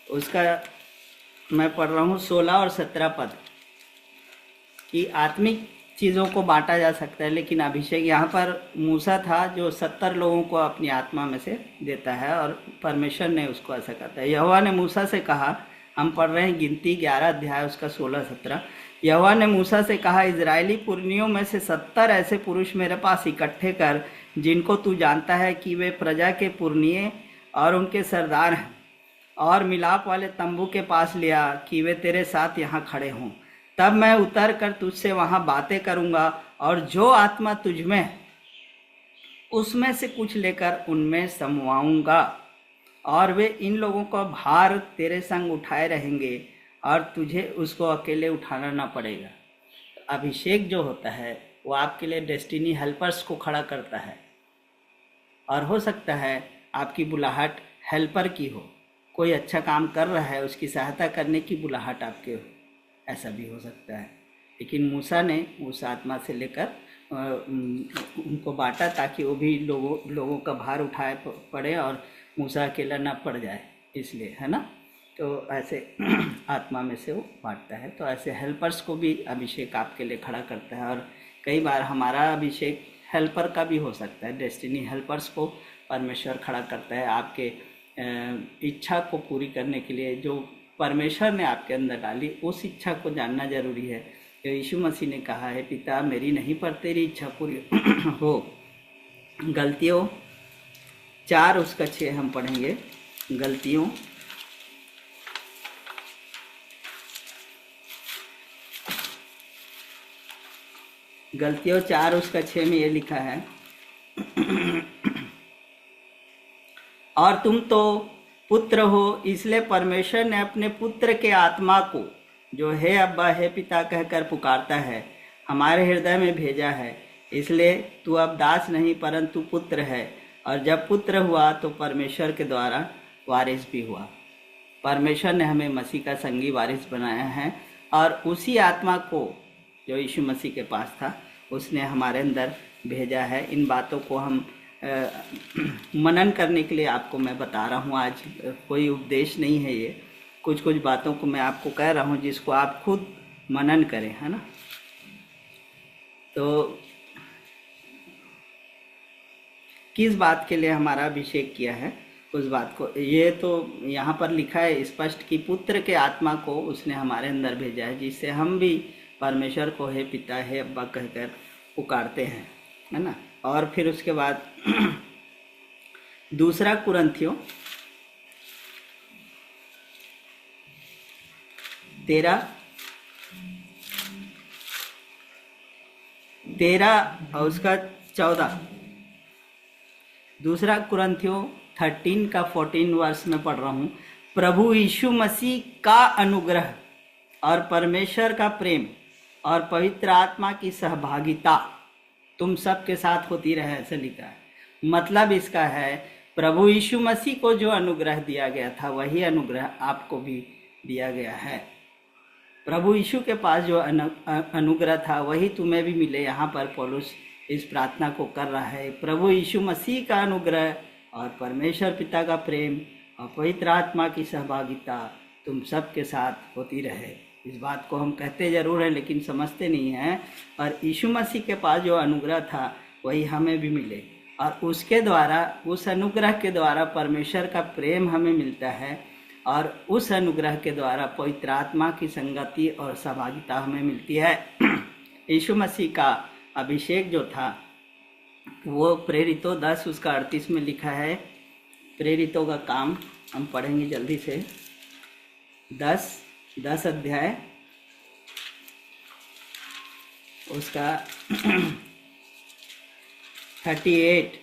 उसका मैं पढ़ रहा हूँ 16 और 17 पद कि आत्मिक चीज़ों को बांटा जा सकता है, लेकिन अभिषेक यहाँ पर मूसा था जो 70 लोगों को अपनी आत्मा में से देता है और परमेश्वर ने उसको ऐसा करता है। यहोवा ने मूसा से कहा, हम पढ़ रहे हैं गिनती 11 अध्याय उसका 16-17। यहोवा ने मूसा से कहा, इजरायली पुरनियों में से 70 ऐसे पुरुष मेरे पास इकट्ठे कर जिनको तू जानता है कि वे प्रजा के पुरनिये और उनके सरदार हैं, और मिलाप वाले तंबू के पास लिया कि वे तेरे साथ यहाँ खड़े हों। तब मैं उतर कर तुझसे वहाँ बातें करूँगा, और जो आत्मा तुझ में है उसमें से कुछ लेकर उनमें समवाऊँगा, और वे इन लोगों का भार तेरे संग उठाए रहेंगे और तुझे उसको अकेले उठाना ना पड़ेगा। अभिषेक जो होता है वो आपके लिए डेस्टिनी हेल्पर्स को खड़ा करता है, और हो सकता है आपकी बुलाहट हेल्पर की हो, कोई अच्छा काम कर रहा है उसकी सहायता करने की बुलाहट आपके हो, ऐसा भी हो सकता है। लेकिन मूसा ने उस आत्मा से लेकर उनको बांटा ताकि वो भी लोगों का भार उठाए पड़े और मूसा अकेला ना पड़ जाए, इसलिए, है ना। तो ऐसे आत्मा में से वो बांटता है। तो ऐसे हेल्पर्स को भी अभिषेक आपके लिए खड़ा करता है, और कई बार हमारा अभिषेक हेल्पर का भी हो सकता है। डेस्टिनी हेल्पर्स को परमेश्वर खड़ा करता है आपके इच्छा को पूरी करने के लिए, जो परमेश्वर ने आपके अंदर डाली उस इच्छा को जानना जरूरी है। यीशु मसीह ने कहा है, पिता मेरी नहीं पर तेरी इच्छा पूरी हो। गलतियों 4 उसका 6 हम पढ़ेंगे। गलतियों 4 उसका 6 में ये लिखा है, और तुम तो पुत्र हो, इसलिए परमेश्वर ने अपने पुत्र के आत्मा को, जो हे अब्बा हे पिता कहकर पुकारता है, हमारे हृदय में भेजा है। इसलिए तू अब दास नहीं परंतु पुत्र है, और जब पुत्र हुआ तो परमेश्वर के द्वारा वारिस भी हुआ। परमेश्वर ने हमें मसीह का संगी वारिस बनाया है, और उसी आत्मा को जो यीशु मसीह के पास था उसने हमारे अंदर भेजा है। इन बातों को हम मनन करने के लिए आपको मैं बता रहा हूँ। आज कोई उपदेश नहीं है, ये कुछ बातों को मैं आपको कह रहा हूँ जिसको आप खुद मनन करें, है ना। तो किस बात के लिए हमारा अभिषेक किया है उस बात को, ये तो यहाँ पर लिखा है स्पष्ट कि पुत्र के आत्मा को उसने हमारे अंदर भेजा है, जिससे हम भी परमेश्वर को हे पिता हे अब्बा कहकर पुकारते हैं, है ना। और फिर उसके बाद 2 कुरिन्थियों 13 और उसका 14। 2 कुरिन्थियों 13 का 14 वर्ष में पढ़ रहा हूँ। प्रभु यीशु मसीह का अनुग्रह और परमेश्वर का प्रेम और पवित्र आत्मा की सहभागिता तुम सबके साथ होती रहे, ऐसे लिखा है। मतलब इसका है, प्रभु यीशु मसीह को जो अनुग्रह दिया गया था वही अनुग्रह आपको भी दिया गया है। प्रभु यीशु के पास जो अनुग्रह था वही तुम्हें भी मिले। यहाँ पर पौलुस इस प्रार्थना को कर रहा है, प्रभु यीशु मसीह का अनुग्रह और परमेश्वर पिता का प्रेम और पवित्र आत्मा की सहभागिता तुम सबके साथ होती रहे। इस बात को हम कहते ज़रूर हैं लेकिन समझते नहीं हैं। और यीशु मसीह के पास जो अनुग्रह था वही हमें भी मिले, और उसके द्वारा, उस अनुग्रह के द्वारा परमेश्वर का प्रेम हमें मिलता है, और उस अनुग्रह के द्वारा पवित्र आत्मा की संगति और सहभागिता हमें मिलती है। यीशु मसीह का अभिषेक जो था वो प्रेरितों 10 उसका 38 में लिखा है। प्रेरितों का काम हम पढ़ेंगे जल्दी से। 10 अध्याय उसका 38।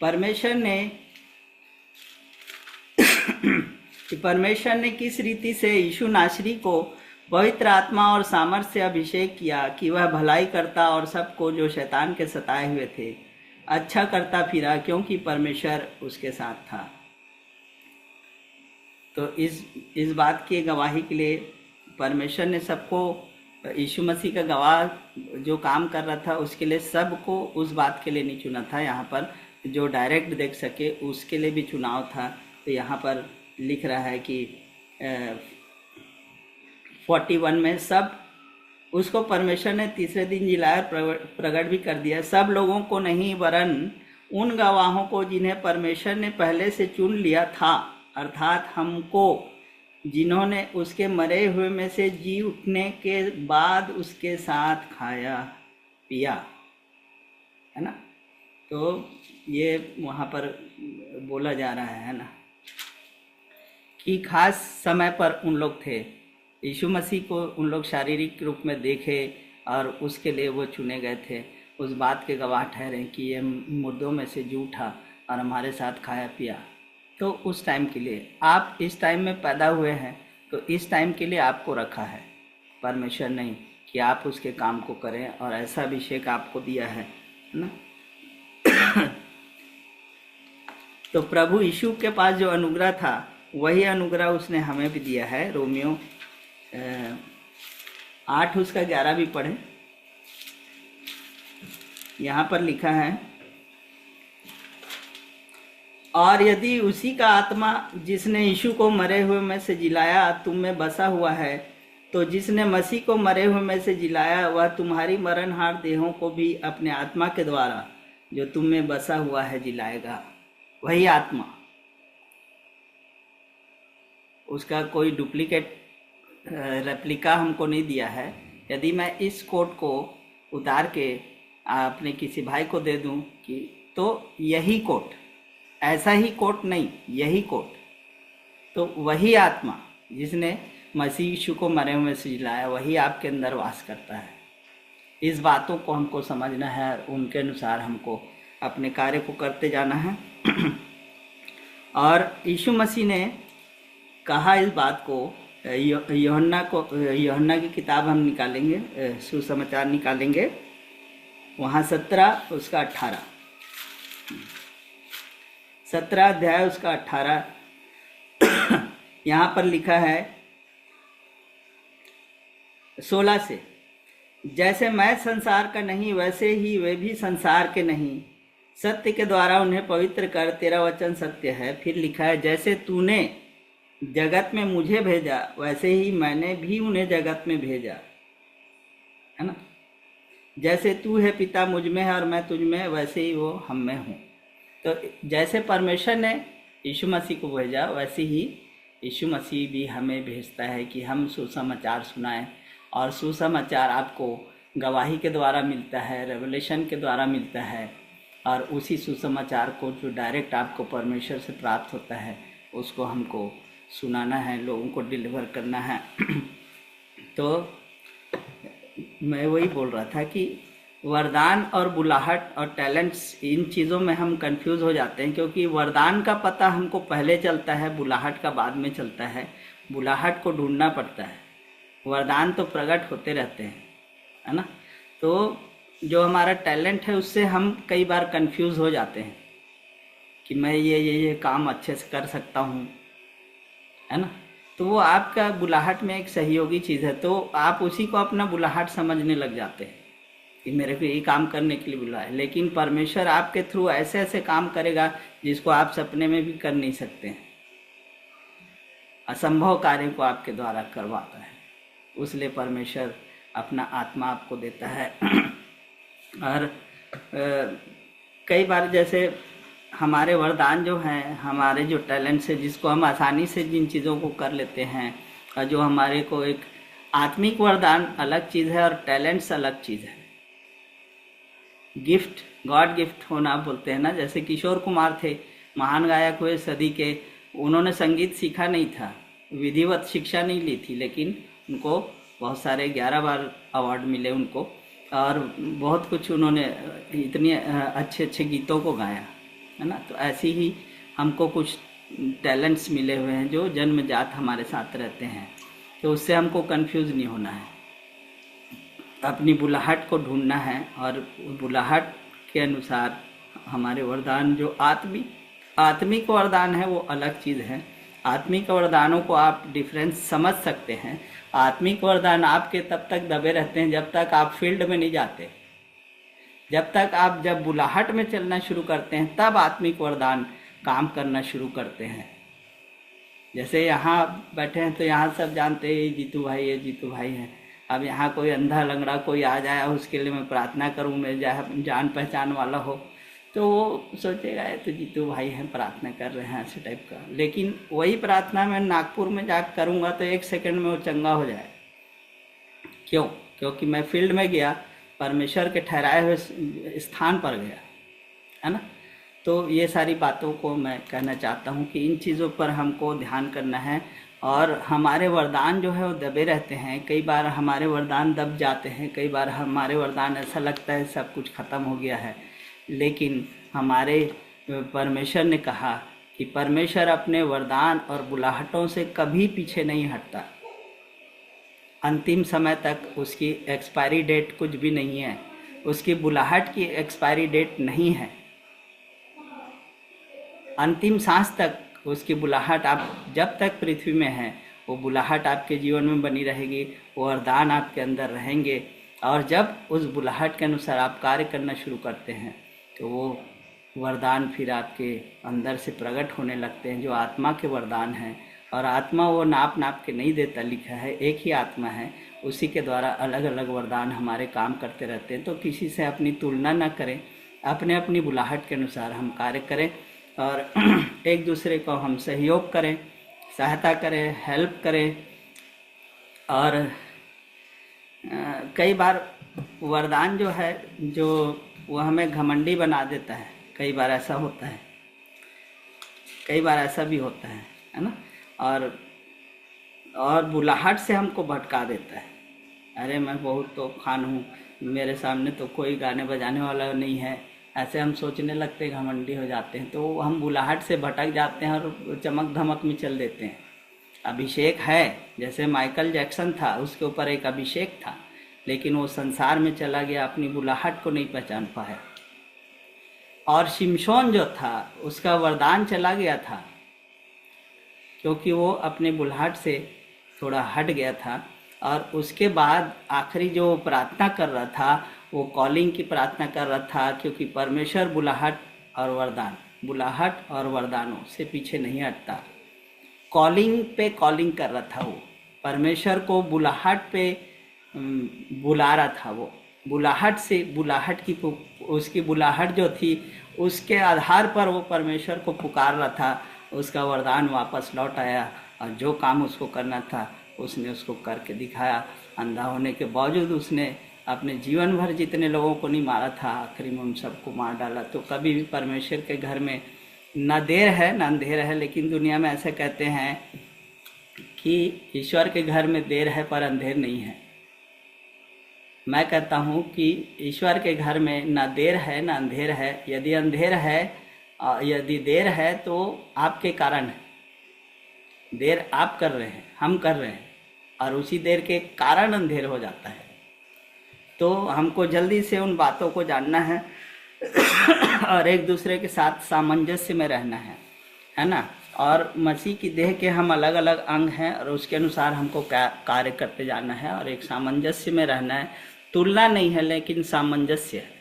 परमेश्वर ने किस रीति से यीशु नासरी को पवित्र आत्मा और सामर्थ्य से अभिषेक किया कि वह भलाई करता और सबको जो शैतान के सताए हुए थे अच्छा करता फिरा, क्योंकि परमेश्वर उसके साथ था। तो इस बात की गवाही के लिए परमेश्वर ने सबको, यीशु मसीह का गवाह जो काम कर रहा था उसके लिए सबको उस बात के लिए नहीं चुना था। यहाँ पर जो डायरेक्ट देख सके उसके लिए भी चुनाव था। तो यहाँ पर लिख रहा है कि 41 में सब उसको परमेश्वर ने तीसरे दिन जिलाया प्रकट भी कर दिया, सब लोगों को नहीं वरन उन गवाहों को जिन्हें परमेश्वर ने पहले से चुन लिया था अर्थात हमको जिन्होंने उसके मरे हुए में से जी उठने के बाद उसके साथ खाया पिया, है ना। तो ये वहाँ पर बोला जा रहा है ना कि खास समय पर उन लोग थे, यीशु मसीह को उन लोग शारीरिक रूप में देखे और उसके लिए वो चुने गए थे। उस बात के गवाह ठहरे कि ये मुर्दों में से जी उठा और हमारे साथ खाया पिया। तो उस टाइम के लिए, आप इस टाइम में पैदा हुए हैं तो इस टाइम के लिए आपको रखा है परमेश्वर, नहीं कि आप उसके काम को करें, और ऐसा अभिषेक आपको दिया है ना। तो प्रभु यीशु के पास जो अनुग्रह था वही अनुग्रह उसने हमें भी दिया है। रोमियो 8 उसका 11 भी पढ़े। यहाँ पर लिखा है, और यदि उसी का आत्मा जिसने यीशु को मरे हुए में से जिलाया तुम में बसा हुआ है, तो जिसने मसीह को मरे हुए में से जिलाया वह तुम्हारी मरणहार देहों को भी अपने आत्मा के द्वारा जो तुम में बसा हुआ है जिलाएगा। वही आत्मा, उसका कोई डुप्लीकेट रेप्लिका हमको नहीं दिया है। यदि मैं इस कोट को उतार के अपने किसी भाई को दे दूं कि तो यही कोट, ऐसा ही कोट नहीं, यही कोट, तो वही आत्मा जिसने मसीह यीशु को मरे हुए से जिलाया वही आपके अंदर वास करता है। इस बातों को हमको समझना है और उनके अनुसार हमको अपने कार्य को करते जाना है। और यीशु मसीह ने कहा इस बात को, यूहन्ना की किताब हम निकालेंगे, सुसमाचार निकालेंगे, वहाँ 17 उसका 18, 17 अध्याय उसका 18 यहाँ पर लिखा है 16 से, जैसे मैं संसार का नहीं वैसे ही वे भी संसार के नहीं, सत्य के द्वारा उन्हें पवित्र कर, तेरा वचन सत्य है। फिर लिखा है, जैसे तूने जगत में मुझे भेजा वैसे ही मैंने भी उन्हें जगत में भेजा, है ना। जैसे तू है पिता मुझ में है और मैं तुझ में, वैसे ही वो हम में हूँ। तो जैसे परमेश्वर ने यीशु मसीह को भेजा वैसे ही यीशु मसीह भी हमें भेजता है कि हम सुसमाचार सुनाएं। और सुसमाचार आपको गवाही के द्वारा मिलता है, रेवलेशन के द्वारा मिलता है, और उसी सुसमाचार को जो डायरेक्ट आपको परमेश्वर से प्राप्त होता है उसको हमको सुनाना है, लोगों को डिलीवर करना है। तो मैं वही बोल रहा था कि वरदान और बुलाहट और टैलेंट्स, इन चीज़ों में हम कंफ्यूज हो जाते हैं, क्योंकि वरदान का पता हमको पहले चलता है, बुलाहट का बाद में चलता है। बुलाहट को ढूंढना पड़ता है, वरदान तो प्रकट होते रहते हैं, है ना। तो जो हमारा टैलेंट है उससे हम कई बार कंफ्यूज हो जाते हैं कि मैं ये काम अच्छे से कर सकता हूँ, है ना। तो वो आपका बुलाहट में एक सहयोगी चीज़ है, तो आप उसी को अपना बुलाहट समझने लग जाते हैं कि मेरे को ये काम करने के लिए बुलाया। लेकिन परमेश्वर आपके थ्रू ऐसे ऐसे काम करेगा जिसको आप सपने में भी कर नहीं सकते हैं। असंभव कार्य को आपके द्वारा करवाता है, उसलिए परमेश्वर अपना आत्मा आपको देता है। और कई बार जैसे हमारे वरदान जो हैं, हमारे जो टैलेंट्स है, जिसको हम आसानी से जिन चीज़ों को कर लेते हैं, और जो हमारे को एक आत्मिक वरदान अलग चीज़ है और टैलेंट्स अलग चीज़ है। गिफ्ट, गॉड गिफ्ट होना बोलते हैं ना। जैसे किशोर कुमार थे, महान गायक हुए सदी के, उन्होंने संगीत सीखा नहीं था, विधिवत शिक्षा नहीं ली थी, लेकिन उनको बहुत सारे 11 बार अवार्ड मिले उनको, और बहुत कुछ उन्होंने इतने अच्छे अच्छे गीतों को गाया, है ना। तो ऐसे ही हमको कुछ टैलेंट्स मिले हुए हैं जो जन्मजात हमारे साथ रहते हैं, तो उससे हमको कंफ्यूज नहीं होना है, अपनी बुलाहट को ढूंढना है, और बुलाहट के अनुसार हमारे वरदान जो आत्मिक वरदान है वो अलग चीज़ है। आत्मिक वरदानों को आप डिफरेंस समझ सकते हैं। आत्मिक वरदान आपके तब तक दबे रहते हैं जब तक आप फील्ड में नहीं जाते। जब बुलाहट में चलना शुरू करते हैं तब आत्मिक वरदान काम करना शुरू करते हैं। जैसे यहाँ बैठे हैं तो यहाँ सब जानते हैं जीतू भाई है, जीतू भाई है। अब यहाँ कोई अंधा लंगड़ा कोई आ जाए, उसके लिए मैं प्रार्थना करूँ, मेरे जान पहचान वाला हो, तो वो सोचेगा ये तो जीतू भाई हैं, प्रार्थना कर रहे हैं ऐसे टाइप का। लेकिन वही प्रार्थना मैं नागपुर में जाकर करूँगा तो 1 सेकंड में वो चंगा हो जाए। क्यों? क्योंकि मैं फील्ड में गया, परमेश्वर के ठहराए हुए स्थान पर गया, है ना। तो ये सारी बातों को मैं कहना चाहता हूँ कि इन चीज़ों पर हमको ध्यान करना है। और हमारे वरदान जो है वो दबे रहते हैं, कई बार हमारे वरदान दब जाते हैं, कई बार हमारे वरदान ऐसा लगता है सब कुछ ख़त्म हो गया है। लेकिन हमारे परमेश्वर ने कहा कि परमेश्वर अपने वरदान और बुलाहटों से कभी पीछे नहीं हटता। अंतिम समय तक उसकी एक्सपायरी डेट कुछ भी नहीं है, उसकी बुलाहट की एक्सपायरी डेट नहीं है। अंतिम सांस तक उसकी बुलाहट, आप जब तक पृथ्वी में हैं वो बुलाहट आपके जीवन में बनी रहेगी, वो वरदान आपके अंदर रहेंगे। और जब उस बुलाहट के अनुसार आप कार्य करना शुरू करते हैं तो वो वरदान फिर आपके अंदर से प्रकट होने लगते हैं, जो आत्मा के वरदान हैं। और आत्मा वो नाप नाप के नहीं देता, लिखा है एक ही आत्मा है, उसी के द्वारा अलग अलग वरदान हमारे काम करते रहते हैं। तो किसी से अपनी तुलना न करें, अपने अपनी बुलाहट के अनुसार हम कार्य करें और एक दूसरे को हम सहयोग करें, सहायता करें, हेल्प करें। और कई बार वरदान जो है जो वो हमें घमंडी बना देता है, कई बार ऐसा होता है, कई बार ऐसा भी होता है ना। और बुलाहट से हमको भटका देता है। अरे मैं बहुत तो खान हूँ, मेरे सामने तो कोई गाने बजाने वाला नहीं है, ऐसे हम सोचने लगते हैं, घमंडी हो जाते हैं। तो हम बुलाहट से भटक जाते हैं और चमक धमक में चल देते हैं। अभिषेक है, जैसे माइकल जैक्सन था, उसके ऊपर एक अभिषेक था, लेकिन वो संसार में चला गया, अपनी बुलाहट को नहीं पहचान पाया। और शिमशोन जो था उसका वरदान चला गया था, क्योंकि वो अपने बुलाहट से थोड़ा हट गया था। और उसके बाद आखिरी जो प्रार्थना कर रहा था वो कॉलिंग की प्रार्थना कर रहा था, क्योंकि परमेश्वर बुलाहट और वरदानों से पीछे नहीं हटता। कॉलिंग पे कॉलिंग कर रहा था, वो परमेश्वर को बुलाहट पे बुला रहा था। वो बुलाहट से, बुलाहट की उसकी बुलाहट जो थी उसके आधार पर वो परमेश्वर को पुकार रहा था। उसका वरदान वापस लौट आया और जो काम उसको करना था उसने उसको करके दिखाया। अंधा होने के बावजूद उसने अपने जीवन भर जितने लोगों को नहीं मारा था, आखिरी में उन सबको मार डाला। तो कभी भी परमेश्वर के घर में न देर है न अंधेर है। लेकिन दुनिया में ऐसे कहते हैं कि ईश्वर के घर में देर है पर अंधेर नहीं है। मैं कहता हूँ कि ईश्वर के घर में न देर है न अंधेर है। यदि अंधेर है, यदि देर है तो आपके कारण है। देर आप कर रहे हैं, हम कर रहे हैं, और उसी देर के कारण अंधेर हो जाता है। तो हमको जल्दी से उन बातों को जानना है और एक दूसरे के साथ सामंजस्य में रहना है ना। और मसीह की देह के हम अलग अलग अंग हैं और उसके अनुसार हमको कार्य करते जाना है और एक सामंजस्य में रहना है। तुलना नहीं है लेकिन सामंजस्य है।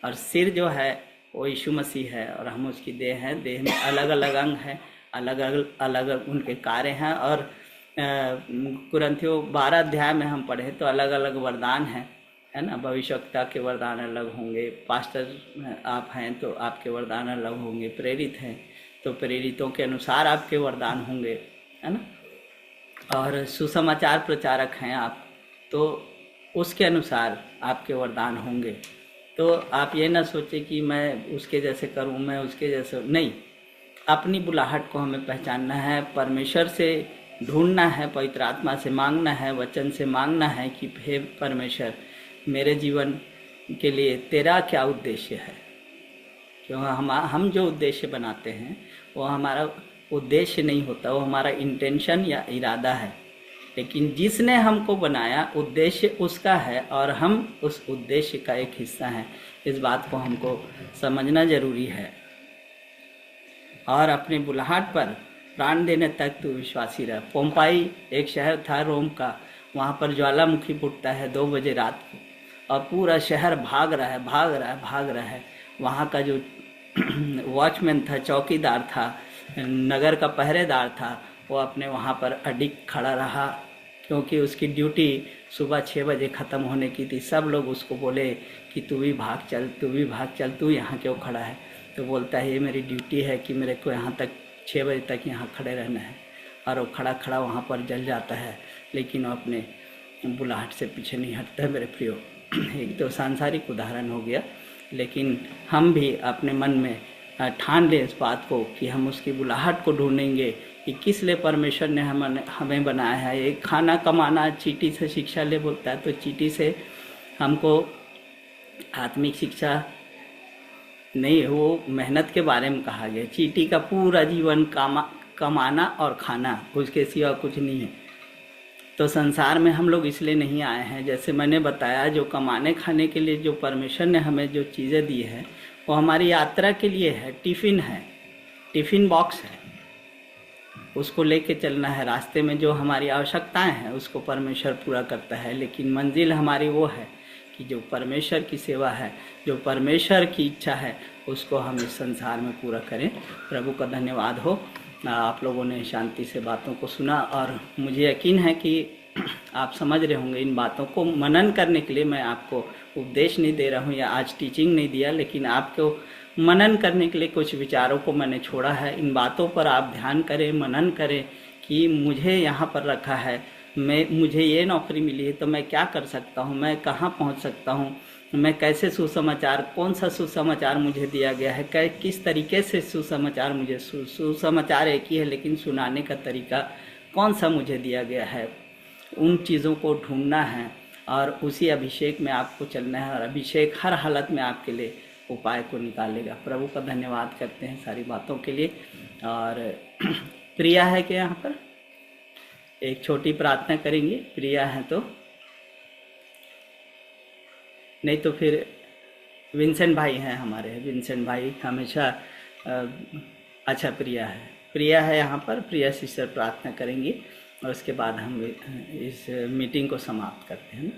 और सिर जो है वो यीशु मसीह है और हम उसकी देह हैं। देह में अलग अलग अंग हैं, अलग अलग उनके कार्य हैं। और कुरिन्थियों 12 अध्याय में हम पढ़े तो अलग अलग वरदान हैं, है ना। भविष्यवक्ता के वरदान अलग होंगे, पास्टर आप हैं तो आपके वरदान अलग होंगे, प्रेरित हैं तो प्रेरितों के अनुसार आपके वरदान होंगे, है ना। और सुसमाचार प्रचारक हैं आप तो उसके अनुसार आपके वरदान होंगे। तो आप ये ना सोचें कि मैं उसके जैसे करूं, मैं उसके जैसे नहीं। अपनी बुलाहट को हमें पहचानना है, परमेश्वर से ढूंढना है, पवित्र आत्मा से मांगना है, वचन से मांगना है कि हे परमेश्वर, मेरे जीवन के लिए तेरा क्या उद्देश्य है। क्यों हम जो उद्देश्य बनाते हैं वो हमारा उद्देश्य नहीं होता, वो हमारा इंटेंशन या इरादा है। लेकिन जिसने हमको बनाया उद्देश्य उसका है और हम उस उद्देश्य का एक हिस्सा हैं। इस बात को हमको समझना जरूरी है। और अपने बुलाहट पर प्राण देने तक तू विश्वासी रह। पोम्पाई एक शहर था रोम का, वहाँ पर ज्वालामुखी फूटता है 2 बजे रात को और पूरा शहर भाग रहा है। वहाँ का जो वॉचमैन था, चौकीदार था, नगर का पहरेदार था, वो अपने वहाँ पर अडिग खड़ा रहा क्योंकि उसकी ड्यूटी सुबह 6 बजे ख़त्म होने की थी। सब लोग उसको बोले कि तू भी भाग चल, तू भी भाग चल, तू यहाँ क्यों खड़ा है। तो बोलता है ये मेरी ड्यूटी है कि मेरे को यहाँ तक 6 बजे तक यहाँ खड़े रहना है। और वो खड़ा खड़ा वहाँ पर जल जाता है, लेकिन वो अपने बुलाहट से पीछे नहीं हटता है मेरे प्रियो। एक तो सांसारिक उदाहरण हो गया, लेकिन हम भी अपने मन में ठान लें इस बात को कि हम उसकी बुलाहट को ढूंढेंगे कि किस लिए परमेश्वर ने हमें बनाया है। एक खाना कमाना, चींटी से शिक्षा ले बोलता है, तो चींटी से हमको आत्मिक शिक्षा नहीं, वो मेहनत के बारे में कहा गया। चींटी का पूरा जीवन कमाना और खाना, उसके सिवा कुछ नहीं है। तो संसार में हम लोग इसलिए नहीं आए हैं। जैसे मैंने बताया, जो कमाने खाने के लिए जो परमेश्वर ने हमें जो चीज़ें दी है वो हमारी यात्रा के लिए है। टिफ़िन है, टिफ़िन बॉक्स है, उसको लेके चलना है। रास्ते में जो हमारी आवश्यकताएं हैं उसको परमेश्वर पूरा करता है, लेकिन मंजिल हमारी वो है कि जो परमेश्वर की सेवा है, जो परमेश्वर की इच्छा है, उसको हम इस संसार में पूरा करें। प्रभु का धन्यवाद हो, आप लोगों ने शांति से बातों को सुना और मुझे यकीन है कि आप समझ रहे होंगे। इन बातों को मनन करने के लिए मैं आपको उपदेश नहीं दे रहा हूँ या आज टीचिंग नहीं दिया, लेकिन आपको मनन करने के लिए कुछ विचारों को मैंने छोड़ा है। इन बातों पर आप ध्यान करें, मनन करें कि मुझे यहाँ पर रखा है, मुझे ये नौकरी मिली है तो मैं क्या कर सकता हूँ, मैं कहाँ पहुँच सकता हूँ, मैं कैसे सुसमाचार, कौन सा सुसमाचार मुझे दिया गया है, किस तरीके से सुसमाचार मुझे सुसमाचार एक ही है लेकिन सुनाने का तरीका कौन सा मुझे दिया गया है। उन चीज़ों को ढूंढना है और उसी अभिषेक में आपको चलना है, और अभिषेक हर हालत में आपके लिए उपाय को निकालेगा। प्रभु का धन्यवाद करते हैं सारी बातों के लिए। और प्रिया है कि यहाँ पर एक छोटी प्रार्थना करेंगे, प्रिया है तो, नहीं तो फिर विंसेंट भाई हैं हमारे, विंसेंट भाई हमेशा अच्छा प्रिया है यहाँ पर। प्रिया सिस्टर प्रार्थना करेंगी और उसके बाद हम इस मीटिंग को समाप्त करते हैं।